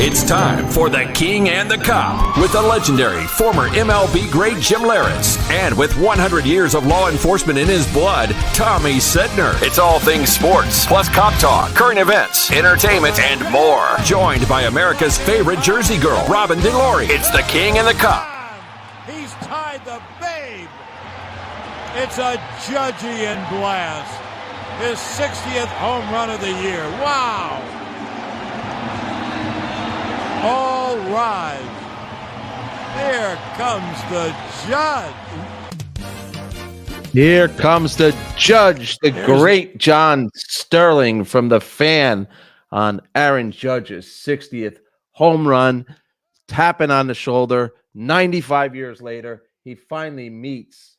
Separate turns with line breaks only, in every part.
It's time for The King and the Cop with the legendary former MLB great Jim Leyritz. And with 100 years of law enforcement in his blood, Tommy Sedner. It's all things sports, plus cop talk, current events, entertainment, and more. Joined by America's favorite Jersey girl, Robin DeLory. It's The King and the Cop.
He's tied the babe. It's a Judgian blast. His 60th home run of the year. Wow. All rise. Here comes the judge.
Here comes the judge, the great John Sterling from The Fan on Aaron Judge's 60th home run, tapping on the shoulder. 95 years later, he finally meets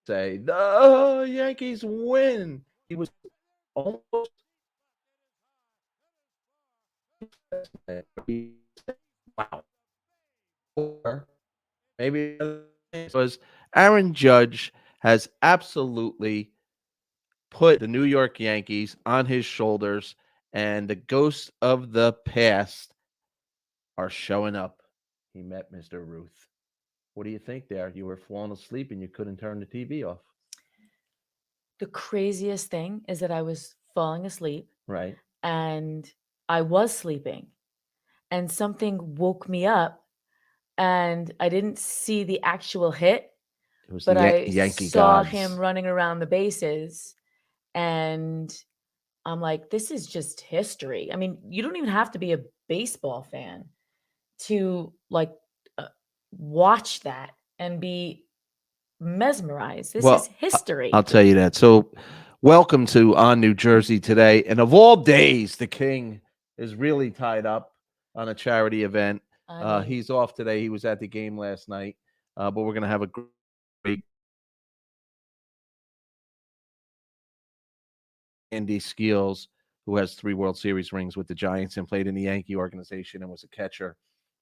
say the Yankees win. He was almost wow. Or maybe it was Aaron Judge has absolutely put the New York Yankees on his shoulders, and the ghosts of the past are showing up. He met Mr. Ruth. What do you think there? You were falling asleep and you couldn't turn the TV off.
The craziest thing is that I was falling asleep.
Right.
And I was sleeping. And something woke me up. And I didn't see the actual hit.
It was
but I
Yankee
saw
gods.
him running around the bases. And I'm like, this is just history. I mean, you don't even have to be a baseball fan to watch that and be mesmerized. This is history.
I'll tell you that. So welcome to On New Jersey today. And of all days, the King is really tied up on a charity event. He's off today. He was at the game last night. But we're going to have a great Andy Skills, who has 3 World Series rings with the Giants and played in the Yankee organization and was a catcher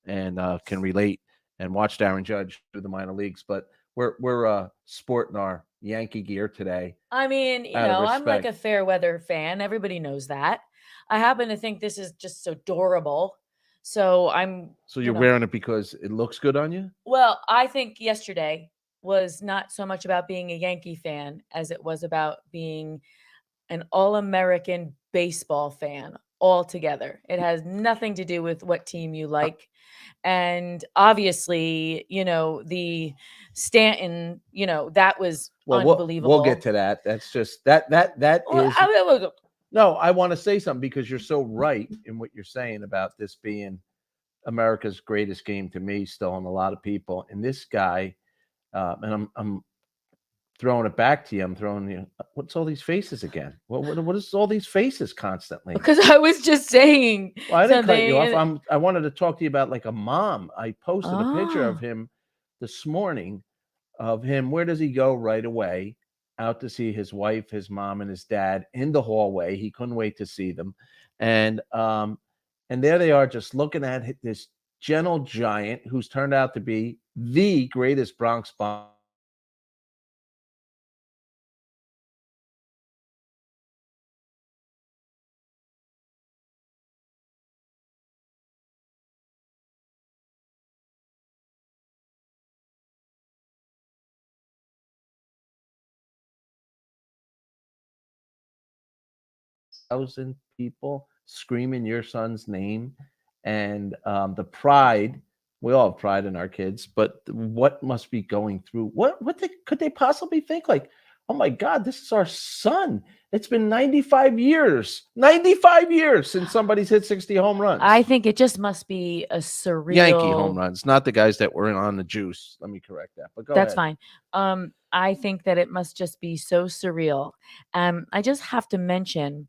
and can relate and watched Aaron Judge through the minor leagues. But we're sporting our Yankee gear today.
I mean, I'm like a fair weather fan. Everybody knows that. I happen to think this is just so adorable. So
you're wearing it because it looks good on you?
Well, I think yesterday was not so much about being a Yankee fan as it was about being an all-American baseball fan altogether. It has nothing to do with what team you like. And obviously, the Stanton, that was unbelievable.
We'll get to that. That's just that is. No, I want to say something because you're so right in what you're saying about this being America's greatest game to me, still, and a lot of people. And this guy, and I'm throwing it back to you. I'm throwing you. What's all these faces again? What is all these faces constantly?
Because I was just saying.
Well, I didn't cut you off. I wanted to talk to you about like a mom. I posted a picture of him this morning. Of him. Where does he go right away? Out to see his wife, his mom, and his dad in the hallway. He couldn't wait to see them, and there they are, just looking at this gentle giant who's turned out to be the greatest Bronx bomb. Thousand people screaming your son's name, and the pride. We all have pride in our kids, but what must be going through? What could they possibly think? Like, oh my God, this is our son. It's been 95 years since somebody's hit 60 home runs.
I think it just must be a surreal
Yankee home runs, not the guys that were on the juice. Let me correct that. But go
That's
ahead.
fine. I think that it must just be so surreal. I just have to mention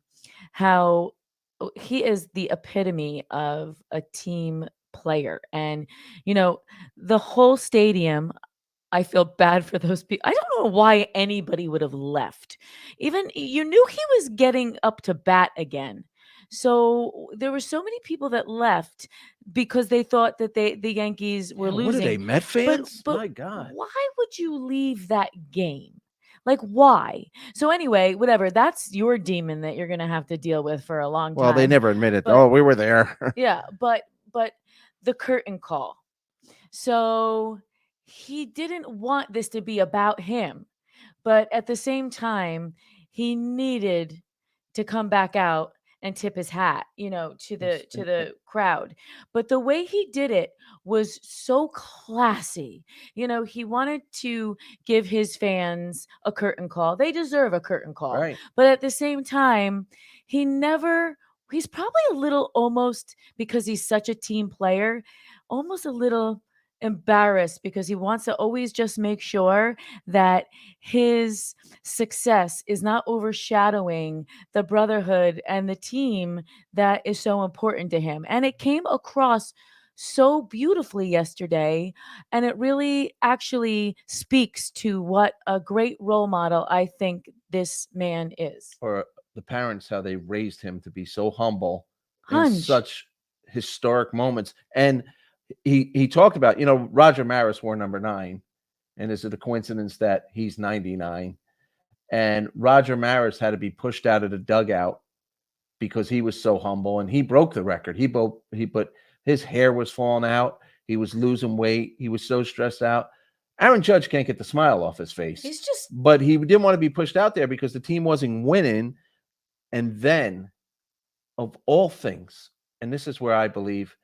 how he is the epitome of a team player. And, the whole stadium, I feel bad for those people. I don't know why anybody would have left. Even you knew he was getting up to bat again. So there were so many people that left because they thought that the Yankees were
Yeah, what are they,
losing.
Met fans?
But
My God.
why would you leave that game? Like, why? So anyway, whatever. That's your demon that you're gonna have to deal with for a long
Well, they
time.
never admit it.
But-
Oh, we were there.
Yeah, but the curtain call. So he didn't want this to be about him, but at the same time, he needed to come back out and tip his hat, to the crowd. But the way he did it was so classy. He wanted to give his fans a curtain call. They deserve a curtain call.
Right.
But at the same time, he's probably a little, almost because he's such a team player, almost a little embarrassed because he wants to always just make sure that his success is not overshadowing the brotherhood and the team that is so important to him. And it came across so beautifully yesterday, and it really actually speaks to what a great role model I think this man is.
Or the parents, how they raised him to be so humble in
Hunch.
such historic moments. And he talked about, Roger Maris wore number 9. And is it a coincidence that he's 99? And Roger Maris had to be pushed out of the dugout because he was so humble, and he broke the record. But his hair was falling out. He was losing weight. He was so stressed out. Aaron Judge can't get the smile off his face. But he didn't want to be pushed out there because the team wasn't winning. And then, of all things, and this is where I believe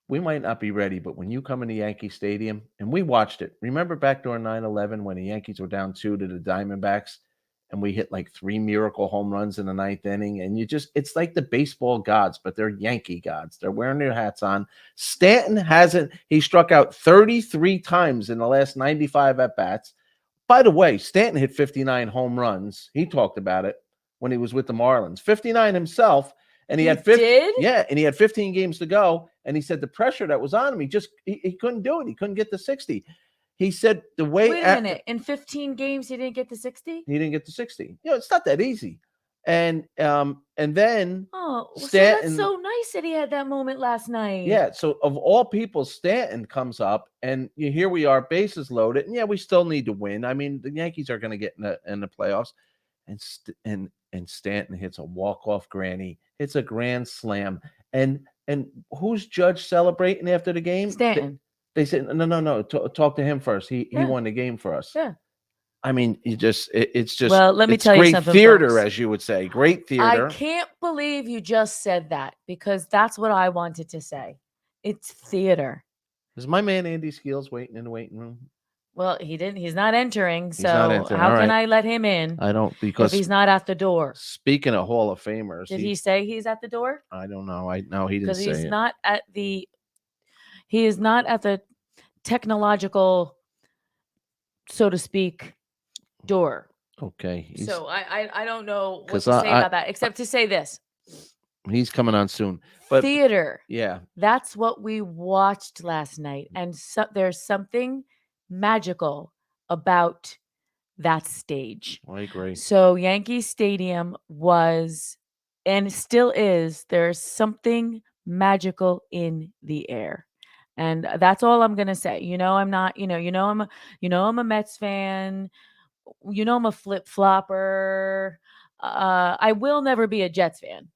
we might not be ready, but when you come into Yankee Stadium, and we watched it, remember back during 9/11 when the Yankees were down 2 to the Diamondbacks, and we hit like 3 miracle home runs in the 9th inning, and it's like the baseball gods, but they're Yankee gods. They're wearing their hats on. Stanton he struck out 33 times in the last 95 at-bats. By the way, Stanton hit 59 home runs. He talked about it when he was with the Marlins. 59 himself. And he had 15. Yeah, and he had 15 games to go. And he said the pressure that was on him, he couldn't do it. He couldn't get to 60. He said the way.
Wait a minute. In 15 games, he didn't get to 60?
He didn't get to 60. It's not that easy. And then
Stanton. So that's so nice that he had that moment last night.
Yeah. So of all people, Stanton comes up, and here we are, bases loaded, and we still need to win. I mean, the Yankees are going to get in the playoffs, and Stanton hits a walk-off granny. It's a grand slam. And who's Judge celebrating after the game?
Stanton.
They said, no. Talk to him first. He won the game for us.
Yeah.
I mean, it's just.
Well, let me tell you something.
Great theater,
folks.
as you would say. Great theater.
I can't believe you just said that, because that's what I wanted to say. It's theater.
Is my man Andy Skeels waiting in the waiting room?
Well, he's not entering, so
not
how
All
can
right.
I let him in?
I don't, because
if he's not at the door.
Speaking of Hall of Famers,
Did he say he's at the door?
I don't know. No, he didn't say
Because
it.
he is not at the technological, so to speak, door.
Okay.
So I don't know what to say about that, except to say this.
He's coming on soon. But
theater.
Yeah.
That's what we watched last night. And there's something magical about that stage.
I agree.
So Yankee Stadium was, and still is, there's something magical in the air. And that's all I'm going to say. I'm not, I'm a Mets fan. I'm a flip-flopper. I will never be a Jets fan.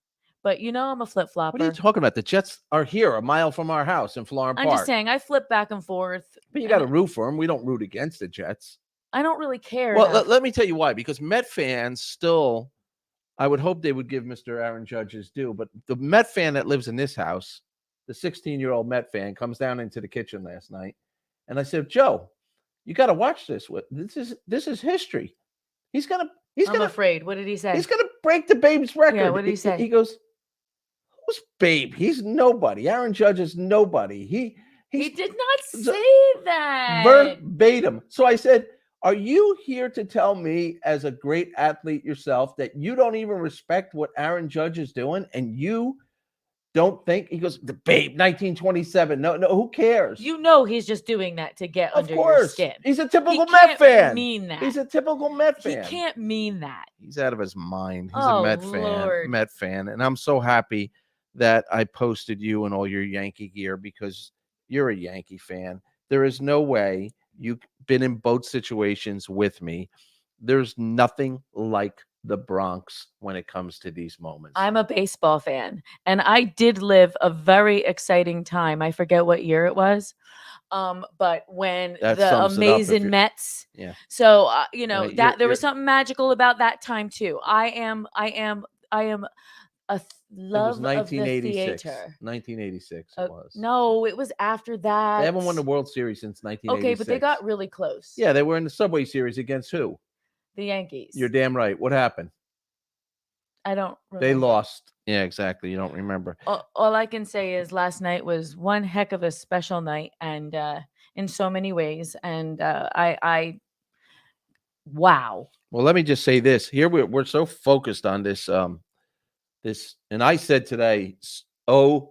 But I'm a flip-flopper.
What are you talking about? The Jets are here, a mile from our house in Florham Park.
I'm just saying, I flip back and forth.
But you got to root for them. We don't root against the Jets.
I don't really care.
Well, let me tell you why. Because Met fans still, I would hope they would give Mr. Aaron Judge his due. But the Met fan that lives in this house, the 16-year-old Met fan, comes down into the kitchen last night. And I said, Joe, you got to watch this. This is history. I'm
afraid. What did he say?
He's going to break the Babe's record.
Yeah, what did he say?
He goes, who's Babe? He's nobody. Aaron Judge is nobody. He
did not say that.
Verbatim. So I said, are you here to tell me, as a great athlete yourself, that you don't even respect what Aaron Judge is doing, and you don't think he goes, the Babe, 1927. No, who cares?
You know he's just doing that to get
of
under your
course.
skin.
He's a typical
He
Met
can't
fan.
mean that.
He's a typical Met fan.
He can't mean that.
He's out of his mind. He's
Oh,
a Met
Lord.
fan. And I'm so happy that I posted you and all your Yankee gear because you're a Yankee fan. There is no way you've been in both situations with me. There's nothing like the Bronx when it comes to these moments.
I'm a baseball fan, and I did live a very exciting time. I forget what year it was. But when
That
the
sums it up if
amazing
you're-
Mets,
Yeah.
so you know
Right,
that there was
you're-
something magical about that time too. I am a love
it was
of the
1986.
theater.
1986 it was.
No, it was after that.
They haven't won the World Series since 1986.
Okay, but they got really close.
Yeah, they were in the Subway Series against who?
The Yankees.
You're damn right. What happened?
I don't remember.
They lost. Yeah, exactly. You don't remember.
All I can say is last night was one heck of a special night, and in so many ways. And I wow.
Well, let me just say this. Here we're so focused on this this, and I said today, on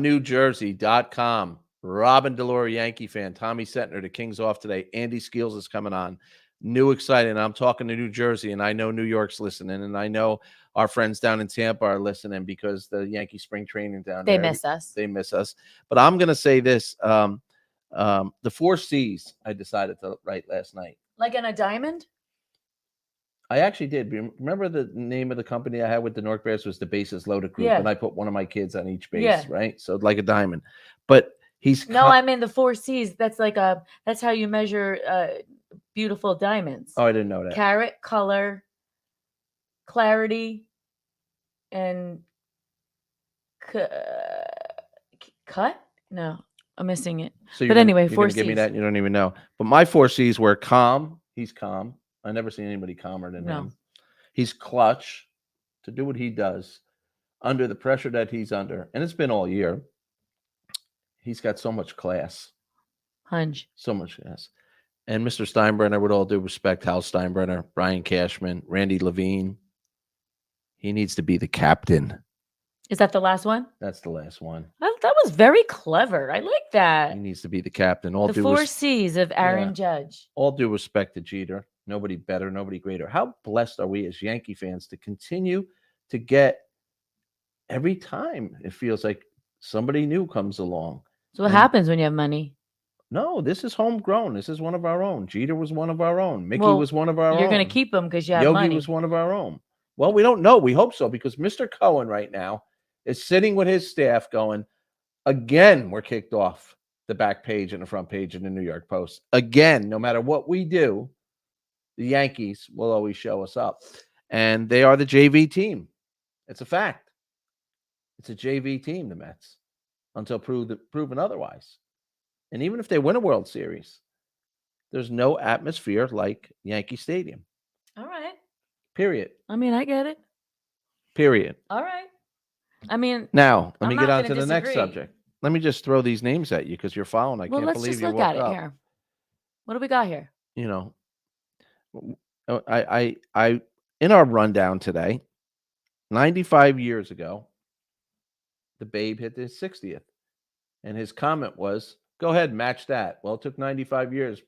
NewJersey.com, Robin Delore, Yankee fan, Tommy Setner, the Kings off today. Andy Skeels is coming on. New exciting. I'm talking to New Jersey, and I know New York's listening, and I know our friends down in Tampa are listening because the Yankee spring training down
They
there.
miss us.
They miss us. But I'm going to say this. The 4 C's I decided to write last night.
Like in a diamond?
I actually did. Remember the name of the company I had with the North Bears was the Bases Loaded Group,
Yeah.
and I put one of my kids on each base,
Yeah.
right? So like a diamond. But he's
No, I mean the 4 C's. That's like that's how you measure beautiful diamonds.
Oh, I didn't know that.
Carat, color, clarity, and cut? No, I'm missing it.
So
But anyway,
you're
4
gonna give me
Cs.
that, and you don't even know. But my 4 C's were calm. He's calm. I never seen anybody calmer than
No.
him. He's clutch to do what he does under the pressure that he's under, and it's been all year. He's got so much class.
Hunch.
So much class. And Mr. Steinbrenner, with all due respect, Hal Steinbrenner, Brian Cashman, Randy Levine, he needs to be the captain.
Is that the last one?
That's the last one.
That was very clever. I like that.
He needs to be the captain. All
The
due
4 C's of Aaron Judge.
all due respect to Jeter. Nobody better, nobody greater. How blessed are we as Yankee fans to continue to get every time it feels like somebody new comes along.
So what
And-
happens when you have money?
No, this is homegrown. This is one of our own. Jeter was one of our own. Mickey
Well,
was one of our own.
You're going to keep them because you have
Yogi
money.
was one of our own. Well, we don't know. We hope so because Mr. Cohen right now is sitting with his staff going, again, we're kicked off the back page and the front page of the New York Post. Again, no matter what we do, the Yankees will always show us up. And they are the JV team. It's a fact. It's a JV team, the Mets, until proven otherwise. And even if they win a World Series, there's no atmosphere like Yankee Stadium.
All right.
Period.
I mean, I get it.
Period.
All right. I mean,
Now, let
I'm
me
not
get on
gonna
to the next
disagree.
subject. Let me just throw these names at you because you're following. I
well,
can't
let's
believe
just
you
look
woke
at it
up.
here. What do we got here?
You know, I in our rundown today, 95 years ago, the Babe hit his 60th. And his comment was, go ahead, match that. Well, it took 95 years,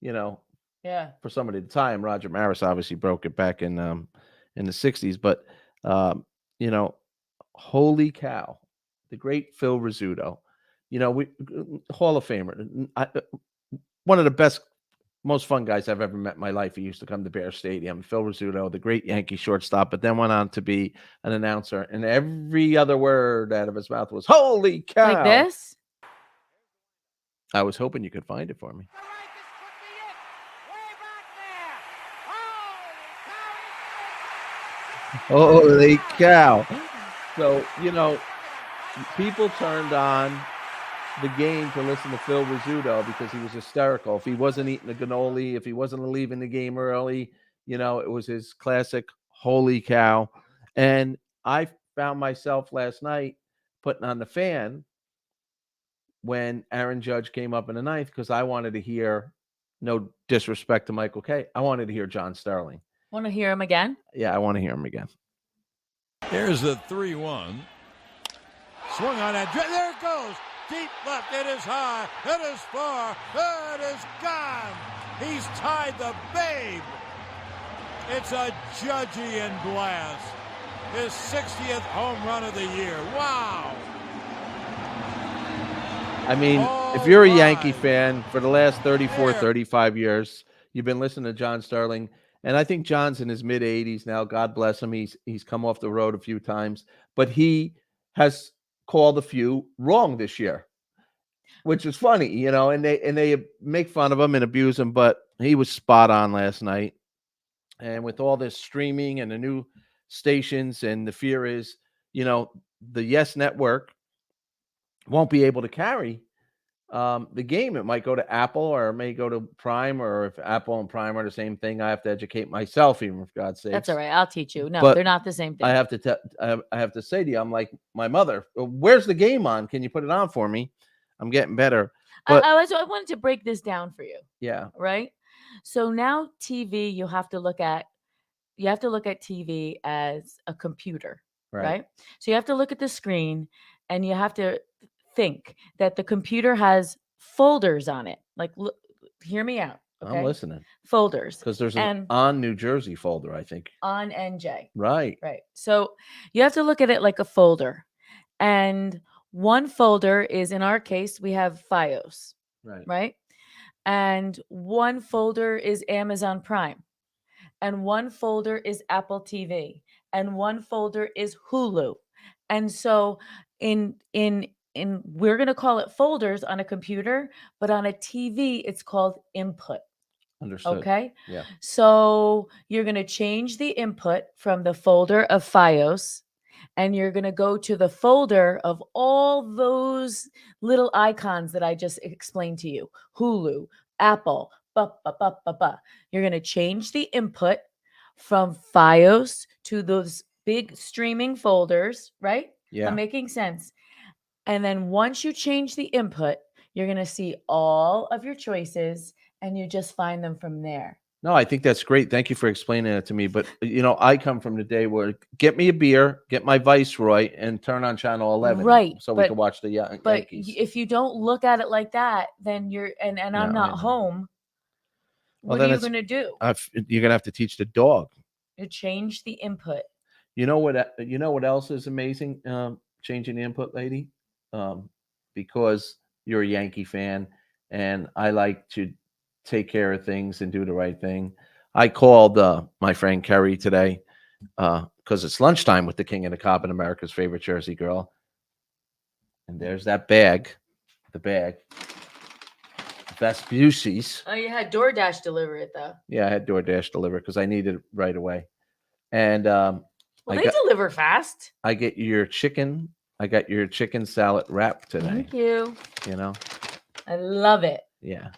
you know,
Yeah.
for somebody to tie him. Roger Maris obviously broke it back in the 60s. But, you know, holy cow, the great Phil Rizzuto, you know, Hall of Famer, one of the best, most fun guys I've ever met in my life. He used to come to Bear Stadium. Phil Rizzuto, the great Yankee shortstop, but then went on to be an announcer. And every other word out of his mouth was, holy cow.
Like this?
I was hoping you could find it for me. Holy cow. So, you know, people turned on the game to listen to Phil Rizzuto because he was hysterical. If he wasn't eating a cannoli, if he wasn't leaving the game early, you know, it was his classic holy cow. And I found myself last night putting on the fan when Aaron Judge came up in the ninth because I wanted to hear, no disrespect to Michael Kay, I wanted to hear John Sterling.
Want to hear him again?
Yeah, I want to hear him again.
Here's the 3-1. Swung on that. There it goes. Deep left. It is high. It is far. It is gone. He's tied the Babe. It's a Judgian blast. His 60th home run of the year. Wow.
I mean, if
Oh,
you're a Yankee
my.
fan for the last 34,
There.
35 years, you've been listening to John Sterling. And I think John's in his mid 80s now. God bless him. He's come off the road a few times, but he has called a few wrong this year, which is funny, you know, and they make fun of him and abuse him, but he was spot on last night. And with all this streaming and the new stations, and the fear is, you know, the Yes Network won't be able to carry the game. It might go to Apple, or it may go to Prime, or if Apple and Prime are the same thing, I have to educate myself, even for God's sake.
That's all right. I'll teach you. No,
But
they're not the same thing.
I have to I have to say to you, I'm like my mother. Where's the game on? Can you put it on for me? I'm getting better. But
I wanted to break this down for you,
yeah,
right? So now TV, you have to look at TV as a computer, right? So you have to look at the screen, and you have to think that the computer has folders on it. Like, look, hear me out. Okay?
I'm listening,
Folders
because there's an
and
on New Jersey folder, I think.
on NJ.
Right.
Right. So you have to look at it like a folder. And one folder is, in our case, we have FiOS,
Right.
right? And one folder is Amazon Prime. And one folder is Apple TV. And one folder is Hulu. And so in we're going to call it folders on a computer, but on a TV it's called input.
Understood.
Okay.
Yeah.
So you're going to change the input from the folder of FiOS, and you're going to go to the folder of all those little icons that I just explained to you. Hulu, Apple, You're going to change the input from FiOS to those big streaming folders, right?
Yeah.
I'm making sense. And then once you change the input, you're going to see all of your choices, and you just find them from there.
No, I think that's great. Thank you for explaining it to me. But, you know, I come from the day where get me a beer, get my Viceroy, and turn on channel 11.
Right,
So we
but-
can watch the
But
Yankees.
if you don't look at it like that, then you're and I'm
No, I
not
know.
home.
Well,
What
then
are you
it's-
going to do?
You're going to have to teach the dog.
You change the input.
You know what else is amazing? Changing the input, lady? Because you're a Yankee fan, and I like to take care of things and do the right thing. I called my friend Kerry today because it's lunchtime with the King and the Cop and America's favorite Jersey girl. And there's that bag, the bag. Vespucci's.
Oh, you had DoorDash deliver it though.
Yeah, I had DoorDash deliver because I needed it right away. And
Well,
I
they
got-
deliver fast.
I get your chicken. I got your chicken salad wrap today.
Thank you.
You know,
I love it.
yeah.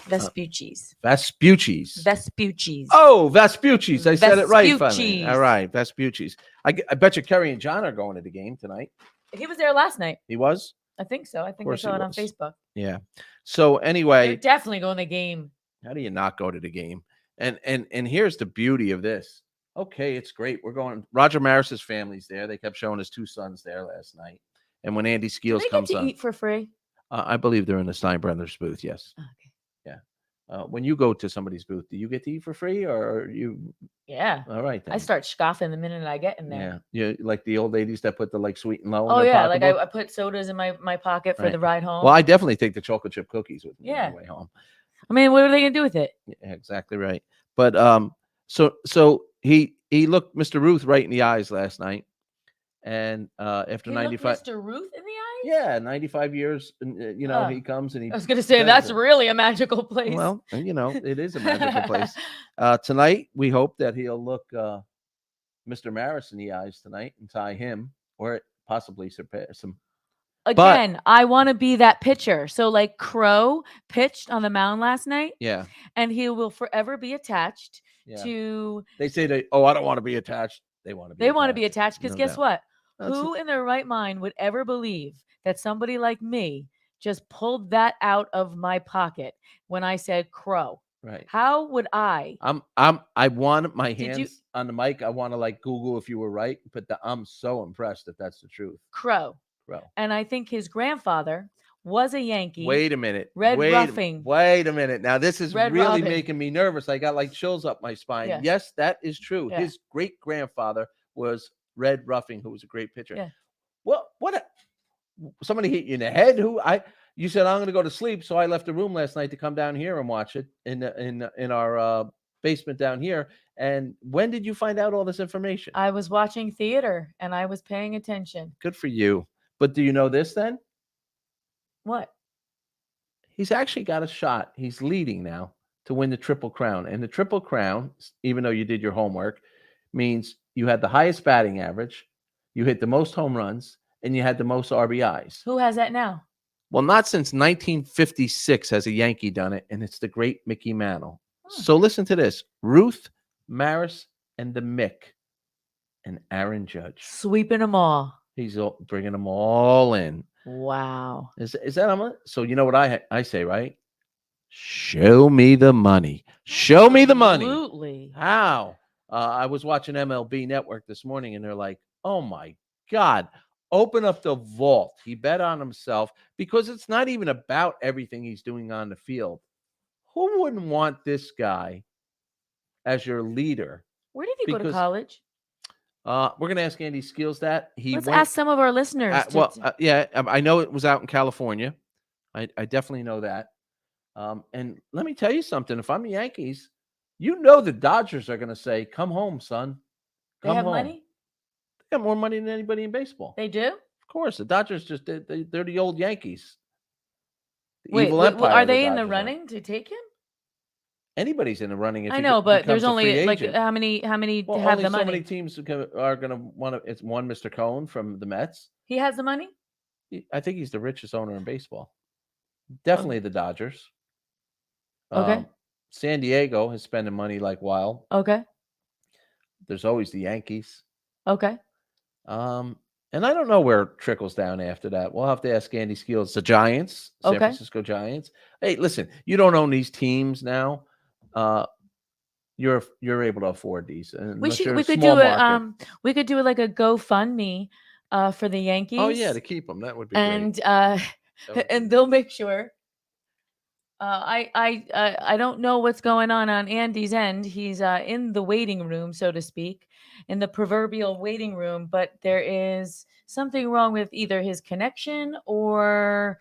Vespucci's.
Vespucci's.
Vespucci's.
Oh, Vespucci's. I said it right. Finally.
Vespucci's.
All right, Vespucci's. I bet you Kerry and John are going to the game tonight.
He was there last night.
He was.
I think so. I think I
course he
saw it on
was.
Facebook.
Yeah. So
They're
anyway,
definitely going to the game.
how do you not go to the game? And here's the beauty of this. Okay, it's great. We're going. Roger Maris's family's there. They kept showing his two sons there last night. And when Andy
Do
Skeels
they get
comes
to
on,
eat for free?
I believe they're in the Stein Brothers booth. Yes.
Okay.
When you go to somebody's booth, do you get to eat for free, or are you?
Yeah.
All right. Then.
I start scoffing the minute I get in there.
Yeah. You like the old ladies that put the like sweet and low.
Oh
in their
yeah, like
pocketbook?
I put sodas in my pocket for
Right.
the ride home.
Well, I definitely take the chocolate chip cookies with me on
Yeah.
the way home.
I mean, what are they gonna do with it?
Yeah, exactly right. But so he looked Mr. Ruth right in the eyes last night, and after
He looked
95,
Mr. Ruth in the eyes?
yeah, 95 years, and, you know,
Oh.
he comes and he.
I was gonna say
says
that's
it.
really a magical place.
Well, you know, it is a magical place. Tonight, we hope that he'll look Mr. Maris in the eyes tonight and tie him, or possibly surpass him.
Again, I want to be that pitcher. So like Crow pitched on the mound last night,
Yeah,
and he will forever be attached
yeah.
to.
They say I don't want to be attached. They want to be.
They want to be attached because
No
guess
doubt.
what?
That's
Who in their right mind would ever believe that somebody like me just pulled that out of my pocket when I said Crow?
Right.
How would I?
I want my
Did you-
hands on the mic. I want to like Google if you were right, but I'm so impressed if that's the truth.
Crow.
Bro.
And I think his grandfather was a Yankee.
Wait a minute.
Red Ruffing.
Wait a minute. Now this is
Red
really
Robin.
making me nervous. I got like chills up my spine.
Yeah.
Yes, that is true.
Yeah.
His great grandfather was Red Ruffing, who was a great pitcher.
Yeah.
Somebody hit you in the head? You said I'm going to go to sleep, so I left the room last night to come down here and watch it in our basement down here. And when did you find out all this information?
I was watching theater and I was paying attention.
Good for you. But do you know this then?
What?
He's actually got a shot. He's leading now to win the Triple Crown. And the Triple Crown, even though you did your homework, means you had the highest batting average, you hit the most home runs, and you had the most RBIs.
Who has that now?
Well, not since 1956 has a Yankee done it, and it's the great Mickey Mantle.
Huh.
So listen to this. Ruth, Maris, and the Mick, and Aaron Judge.
Sweeping them all.
He's bringing them all in.
Wow.
Is that so? You know what I say, right? Show me the money. Show me the money.
Absolutely.
How? I was watching MLB Network this morning, and they're like, "Oh my God, open up the vault." He bet on himself because it's not even about everything he's doing on the field. Who wouldn't want this guy as your leader?
Where did he go to college?
We're gonna ask Andy Skills that.
Let's ask some of our listeners.
I know it was out in California. I definitely know that. And let me tell you something. If I'm the Yankees, you know the Dodgers are gonna say, "Come home, son.
They have money?
They got more money than anybody in baseball.
They do?
Of course. The Dodgers they're the old Yankees. The
Wait,
evil empire.
are they in the
Dodgers
running to take him?
Anybody's in the running. If
I
he
know, but there's
becomes a
only
free
like
agent.
how many
Well,
have
only
the
so
money?
many teams are going to want to. It's one, Mr. Cohen from the Mets.
He has the money?
I think he's the richest owner in baseball. Definitely the Dodgers.
Okay.
San Diego is spending money like wild.
Okay.
There's always the Yankees.
Okay.
And I don't know where it trickles down after that. We'll have to ask Andy Skills. The Giants, San Francisco Giants. Hey, listen, you don't own these teams now. You're able to afford these.
We could do it like a GoFundMe for the Yankees.
Oh yeah, to keep them. That would be
great. And they'll make sure. I don't know what's going on Andy's end. He's in the waiting room, so to speak, in the proverbial waiting room, but there is something wrong with either his connection or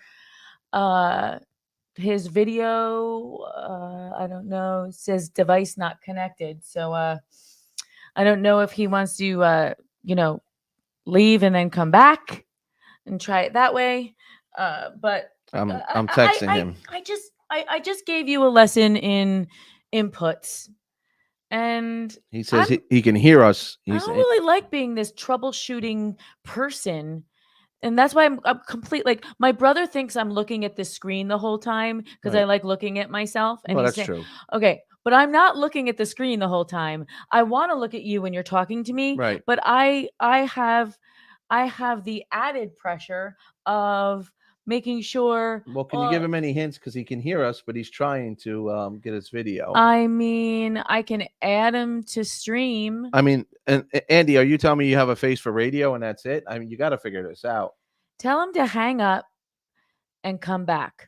his video. I don't know. It says device not connected. So I don't know if he wants to leave and then come back and try it that way. But
I'm texting him.
I just gave you a lesson in inputs, and
he says he can hear us.
I don't really like being this troubleshooting person, and that's why I'm complete. Like my brother thinks I'm looking at the screen the whole time because I like looking at myself. And
that's true.
Okay, but I'm not looking at the screen the whole time. I want to look at you when you're talking to me,
right?
But I have the added pressure of making sure.
Well, can you give him any hints? Because he can hear us, but he's trying to get his video.
I mean, I can add him to stream.
I mean, and Andy, are you telling me you have a face for radio and that's it? I mean, you got to figure this out.
Tell him to hang up and come back.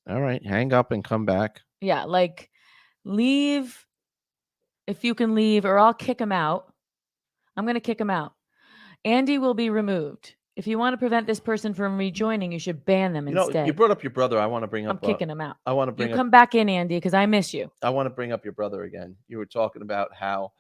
All right, hang up and come back.
Yeah, like leave if you can leave, or I'll kick him out. I'm going to kick him out. Andy will be removed. If you want to prevent this person from rejoining, you should ban them instead.
You brought up your brother. I want to bring up.
I'm kicking him out.
I want to bring.
You come back in, Andy, because I miss you.
I want to bring up your brother again. You were talking about how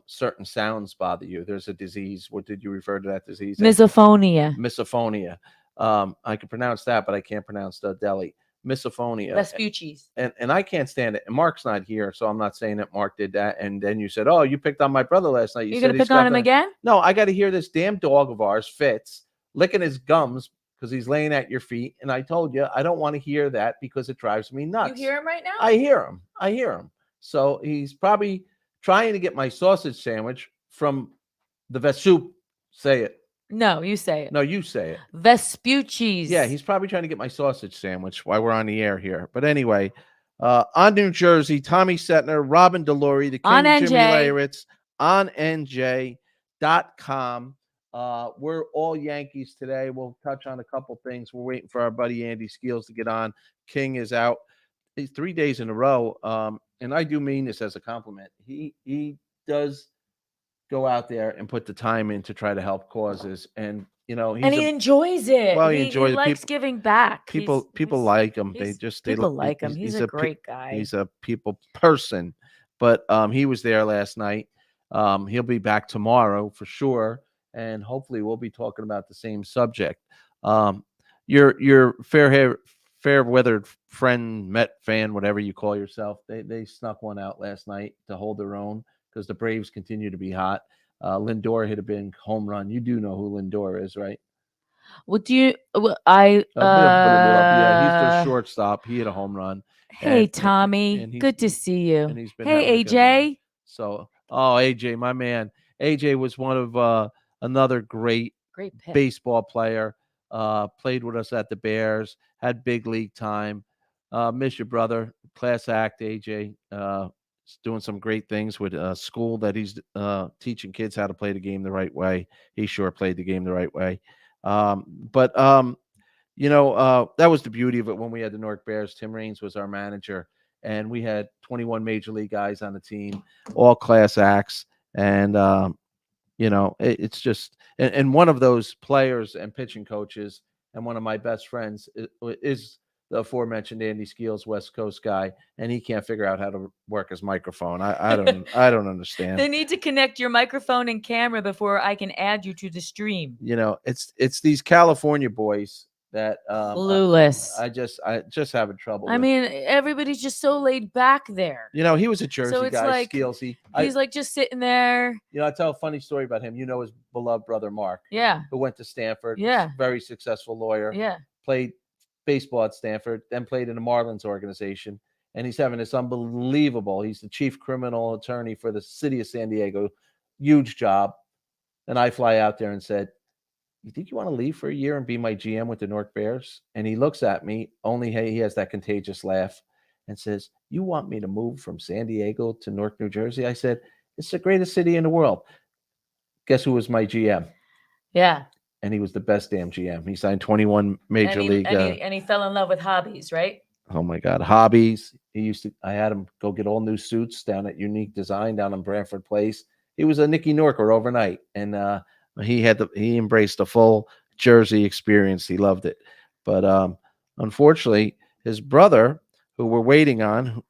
certain sounds bother you. There's a disease. What did you refer to that disease?
Misophonia.
Misophonia. I can pronounce that, but I can't pronounce the deli. Misophonia.
Vespucci's.
And I can't stand it. And Mark's not here, so I'm not saying that Mark did that. And then you said, "Oh, you picked on my brother last night."
You're gonna pick on him again?
No, I got to hear this damn dog of ours, Fitz, licking his gums because he's laying at your feet. And I told you, I don't want to hear that because it drives me nuts.
You hear him right now?
I hear him. So he's probably trying to get my sausage sandwich from the Vesup. Say it.
No, you say it.
No, you say it.
Vespucci's.
Yeah, he's probably trying to get my sausage sandwich while we're on the air here. But anyway, On New Jersey, Tommy Setner, Robin Delory, the King
On
Jimmy
NJ.
Laritz, on NJ.com. We're all Yankees today. We'll touch on a couple things. We're waiting for our buddy Andy Skeels to get on. King is out. He's 3 days in a row. And I do mean this as a compliment. He does go out there and put the time in to try to help causes. And
he enjoys it.
Well, he
he
enjoys it.
likes giving back.
people
He's-
like him. They
he's-
they
people
look-
like him. He's a
pe-
great guy.
He's a people person. But he was there last night. He'll be back tomorrow for sure, and hopefully we'll be talking about the same subject. Your fair-weathered friend, Met fan, whatever you call yourself, they snuck one out last night to hold their own because the Braves continue to be hot. Lindor hit a big home run. You do know who Lindor is, right?
What do you? I
Yeah, he's their shortstop. He hit a home run.
Hey
and
Tommy,
he's-
good to see you.
and he's been having
Hey
a good run.
AJ,
So, AJ, my man. AJ was one of another great
great pick.
baseball player. Played with us at the Bears. Had big league time. Miss your brother. Class act, AJ. He's doing some great things with a school that he's teaching kids how to play the game the right way. He sure played the game the right way. That was the beauty of it when we had the Newark Bears. Tim Raines was our manager, and we had 21 major league guys on the team, all class acts. And, it's just, and one of those players and pitching coaches and one of my best friends is the aforementioned Andy Skeels, West Coast guy, and he can't figure out how to work his microphone. I don't understand.
They need to connect your microphone and camera before I can add you to the stream.
It's these California boys that
Clueless.
I just having trouble.
I mean, everybody's just so laid back there.
he was a Jersey
it's
guy,
like
Skeels.
He's like just sitting there.
I tell a funny story about him. His beloved brother Mark,
Yeah.
who went to Stanford.
Yeah.
Very successful lawyer.
Yeah.
Played baseball at Stanford, then played in the Marlins organization, and he's having this unbelievable. He's the chief criminal attorney for the city of San Diego. Huge job. And I fly out there and said, "You think you want to leave for a year and be my GM with the Newark Bears?" And he looks at me, he has that contagious laugh, and says, "You want me to move from San Diego to Newark, New Jersey?" I said, "It's the greatest city in the world." Guess who was my GM?
Yeah.
And he was the best damn GM. He signed 21 major league.
And he fell in love with hobbies, right?
Oh my God, hobbies. I had him go get all new suits down at Unique Design down in Branford Place. He was a Nicky Norker overnight, and he embraced the full Jersey experience. He loved it. But unfortunately, his brother, who we're waiting on,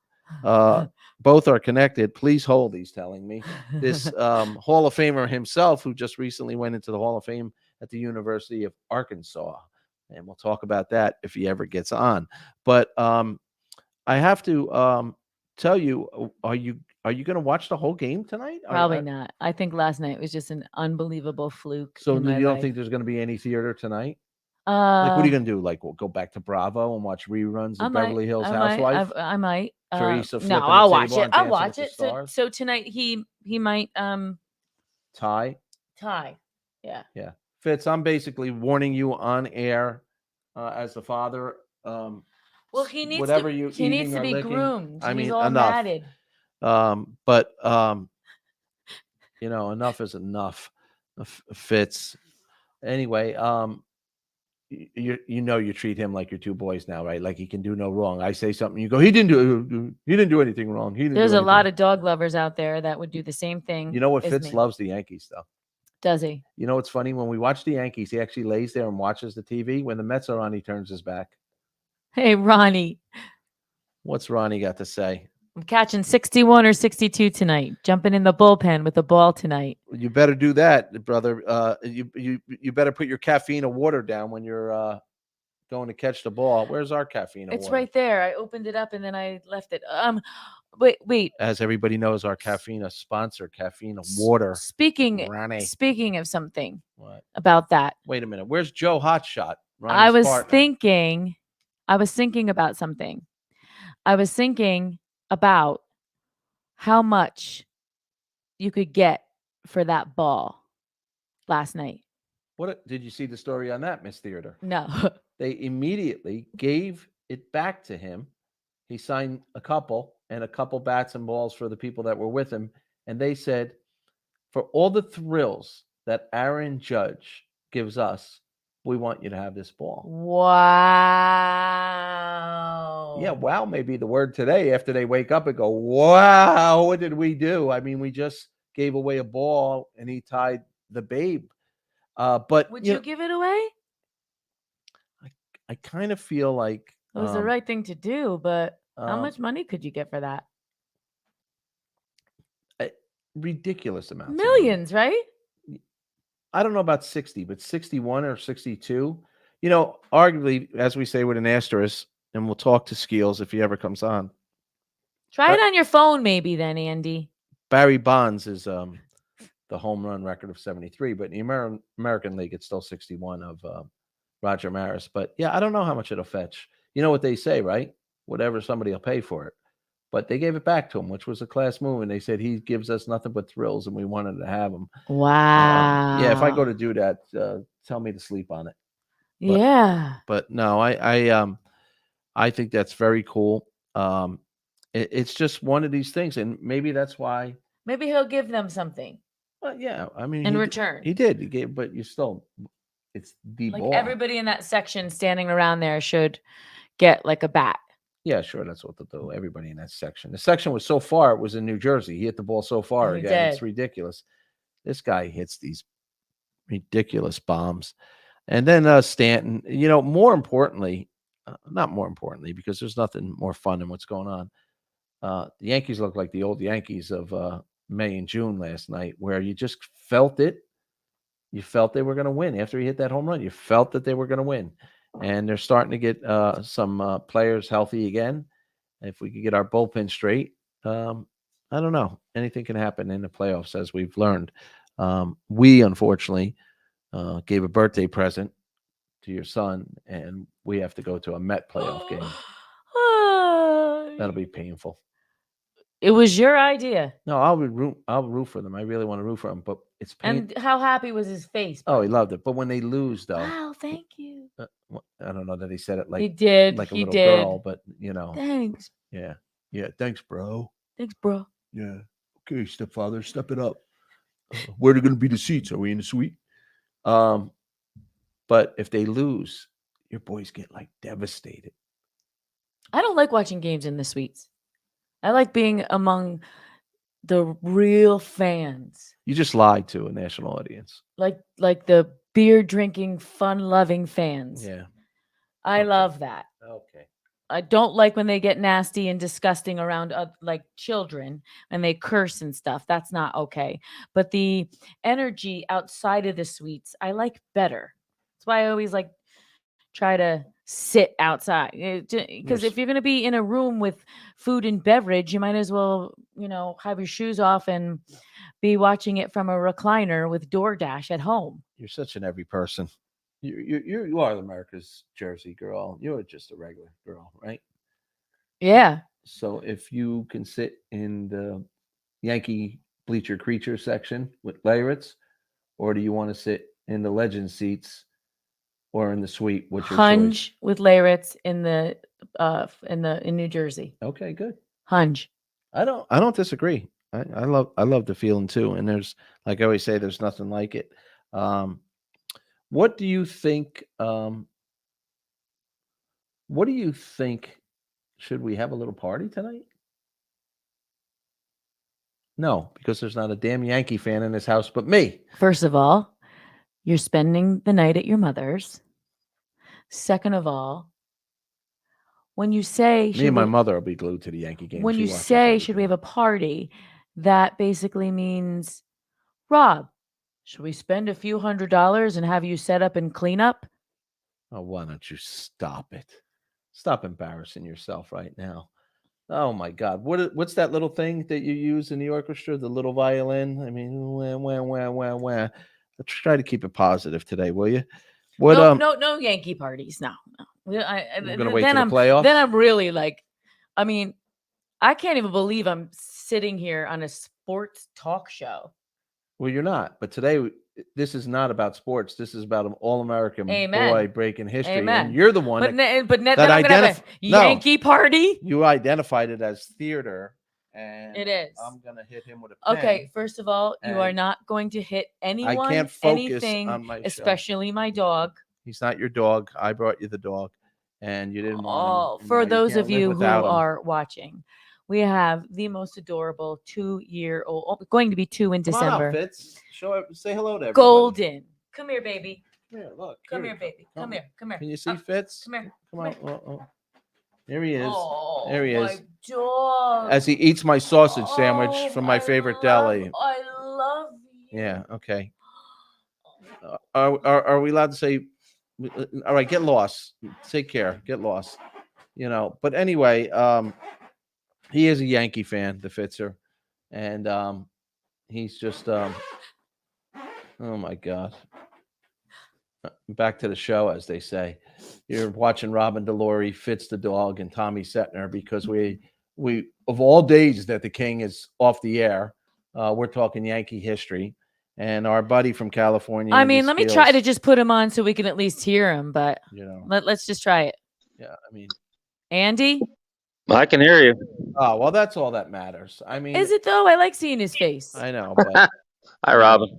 both are connected. Please hold, he's telling me. This Hall of Famer himself, who just recently went into the Hall of Fame at the University of Arkansas. And we'll talk about that if he ever gets on. But I have to tell you, are you going to watch the whole game tonight?
Probably not. I think last night was just an unbelievable fluke.
So
in
you
my
don't
life.
think there's going to be any theater tonight? Like, what are you going to do? Like, we'll go back to Bravo and watch reruns of Beverly Hills Housewives?
I might.
Teresa
No,
flipping the
I'll watch
table
it.
on
I'll
Dancing
watch
with the
it. So,
Stars?
so tonight he might
Tie?
tie. Yeah.
Yeah. Fitz, I'm basically warning you on air as the father.
Well, he needs
whatever
to.
you
He needs
eating
to
or
be
licking,
groomed.
I mean,
He's all
enough.
matted.
Enough is enough. Fitz. Anyway, you treat him like your two boys now, right? Like he can do no wrong. I say something, you go, he didn't do anything wrong.
There's a lot of dog lovers out there that would do the same thing.
You know what?
as
Fitz
me.
loves the Yankees, though.
Does he?
You know what's funny? When we watch the Yankees, he actually lays there and watches the TV. When the Mets are on, he turns his back.
Hey, Ronnie,
What's Ronnie got to say?
I'm catching 61 or 62 tonight. Jumping in the bullpen with the ball tonight.
You better do that, brother. You better put your caffeine of water down when you're going to catch the ball. Where's our caffeine of
It's
water?
right there. I opened it up and then I left it. Wait.
As everybody knows, our caffeine sponsor, Caffeine of Water.
Speaking of something
What?
about that,
Wait a minute. Where's Joe Hotshot?
I
Ronnie's
was
partner?
thinking about something. I was thinking about how much you could get for that ball last night.
What did you see the story on that, Miss Theater?
No.
They immediately gave it back to him He signed a couple bats and balls for the people that were with him. And they said, for all the thrills that Aaron Judge gives us, we want you to have this ball.
Wow.
Yeah, wow may be the word today after they wake up and go, wow, what did we do? I mean, we just gave away a ball and he tied the Babe. But
would you give it away?
I kind of feel like
It was the right thing to do, but how
um,
much money could you get for that?
ridiculous amounts of money.
Millions, right?
I don't know about 60, but 61 or 62. You know, arguably, as we say with an asterisk, and we'll talk to Skeels if he ever comes on.
Try it on your phone, maybe then, Andy.
Barry Bonds is the home run record of 73, but in the American League, it's still 61 of Roger Maris. But yeah, I don't know how much it'll fetch. You know what they say, right? Whatever somebody will pay for it. But they gave it back to him, which was a class move. And they said he gives us nothing but thrills, and we wanted to have him.
Wow.
Yeah, if I go to do that, tell me to sleep on it. But,
yeah.
But no, I think that's very cool. It's just one of these things, and maybe that's why.
Maybe he'll give them something.
Well, yeah, I mean,
in return,
he did. He gave, but you still, it's the
like
ball.
everybody in that section standing around there should get like a bat.
Yeah, sure. That's what they'll do. Everybody in that section. The section was so far. It was in New Jersey. He hit the ball so far again. Did. It's ridiculous. This guy hits these ridiculous bombs. And then Stanton, you know, more importantly, not more importantly, because there's nothing more fun than what's going on. The Yankees look like the old Yankees of May and June last night, where you just felt it. You felt they were going to win. After he hit that home run, you felt that they were going to win. And they're starting to get some players healthy again. If we could get our bullpen straight, I don't know. Anything can happen in the playoffs, as we've learned. We, unfortunately, gave a birthday present to your son, and we have to go to a Met playoff game. That'll be painful.
It was your idea.
No, I'll root for them. I really want to root for them, but it's painful.
And how happy was his face?
Oh, he loved it. But when they lose, though.
Wow, thank you.
I don't know that he said it like
he did.
like a
he
little
did.
girl, but you know.
Thanks.
Yeah. Thanks, bro.
Thanks, bro.
Yeah. Okay, stepfather, step it up. Where are going to be the seats? Are we in the suite? But if they lose, your boys get like devastated.
I don't like watching games in the suites. I like being among the real fans.
You just lied to a national audience.
Like the beer drinking, fun loving fans.
Yeah.
I love that.
Okay.
I don't like when they get nasty and disgusting around like children and they curse and stuff. That's not okay. But the energy outside of the suites, I like better. That's why I always like try to sit outside, because if you're going to be in a room with food and beverage, you might as well, have your shoes off and be watching it from a recliner with DoorDash at home.
You're such an every person. You are America's Jersey girl. You're just a regular girl, right?
Yeah.
So if you can sit in the Yankee bleacher creature section with Leyritz, or do you want to sit in the legend seats or in the suite? What's your
Hunge
choice?
with Leyritz in New Jersey.
Okay, good.
Hunge.
I don't disagree. I love the feeling too. And there's, like I always say, there's nothing like it. What do you think? What do you think? Should we have a little party tonight? No, because there's not a damn Yankee fan in this house but me.
First of all, you're spending the night at your mother's. Second of all, when you say
me and my mother will be glued to the Yankee game.
When you say should we have a party, that basically means, Rob, should we spend a few $100s and have you set up and clean up?
Oh, why don't you stop it? Stop embarrassing yourself right now. Oh my God. What's that little thing that you use in the orchestra? The little violin? I mean, wah. Let's try to keep it positive today, will you?
No Yankee parties. No.
We're gonna wait till the playoffs.
Then I'm really like, I mean, I can't even believe I'm sitting here on a sports talk show.
Well, you're not. But today, this is not about sports. This is about an All-American
Amen.
boy breaking history,
Amen.
and you're the one
But
that
then
that
I'm gonna have a
no.
Yankee party.
you identified it as theater, and
It is.
I'm gonna hit him with a pen.
Okay, first of all, you are
and
not going to hit anyone,
can't focus
anything,
on my show.
especially my dog.
He's not your dog. I brought you the dog, and you didn't want him.
Oh,
and
for
now
those
can't
of
live
you who
without him.
are watching, we have the most adorable 2-year-old, going to be 2 in
Come on
December.
out, Fitz. Say hello to everybody.
Golden. Come here, baby.
Here, look.
Come here, baby. Come here. Come here.
Can you see
Up.
Fitz?
Come here.
Come on. Oh. There he is.
Oh,
There he is.
my dog.
As he eats my sausage sandwich
Oh,
from my favorite deli.
I love you.
Yeah. Okay. Are we allowed to say? All right. Get lost. Take care. Get lost. But anyway, he is a Yankee fan, the Fitzer, and he's just oh my God. Back to the show, as they say. You're watching Robin Delory, Fitz the dog, and Tommy Setner, because we of all days that the King is off the air, we're talking Yankee history. And our buddy from California.
I mean, let me try to just put him on so we can at least hear him, but let's just try it.
Yeah, I mean,
Andy?
I can hear you.
Oh, well, that's all that matters. I mean,
is it though? I like seeing his face.
I know. But
Hi, Robin.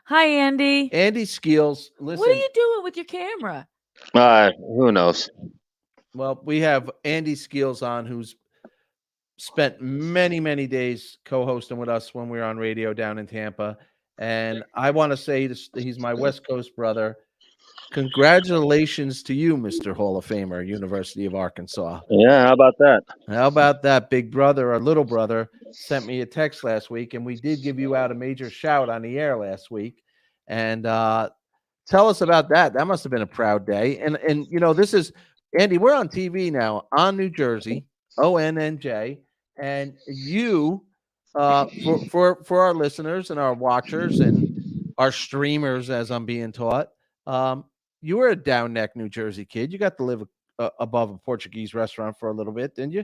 Hi, Andy.
Andy Skeels. Listen.
What are you doing with your camera?
Who knows?
Well, we have Andy Skeels on, who's spent many, many days co-hosting with us when we were on radio down in Tampa. And I want to say this, he's my West Coast brother. Congratulations to you, Mr. Hall of Famer, University of Arkansas.
Yeah, how about that?
How about that? Big brother or little brother sent me a text last week, and we did give you out a major shout on the air last week. And tell us about that. That must have been a proud day. And this is, Andy, we're on TV now on New Jersey, ONNJ, and you, for our listeners and our watchers and our streamers, as I'm being taught, you were a Down Neck, New Jersey kid. You got to live above a Portuguese restaurant for a little bit, didn't you?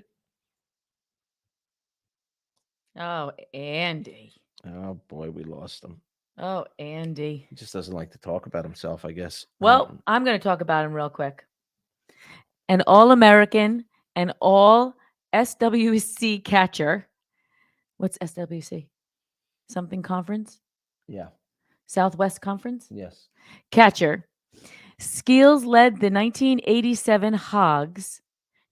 Oh, Andy.
Oh, boy, we lost him.
Oh, Andy.
He just doesn't like to talk about himself, I guess.
Well, I'm going to talk about him real quick. An All-American and All SWC catcher. What's SWC? Something conference?
Yeah.
Southwest Conference?
Yes.
Catcher. Skeels led the 1987 Hogs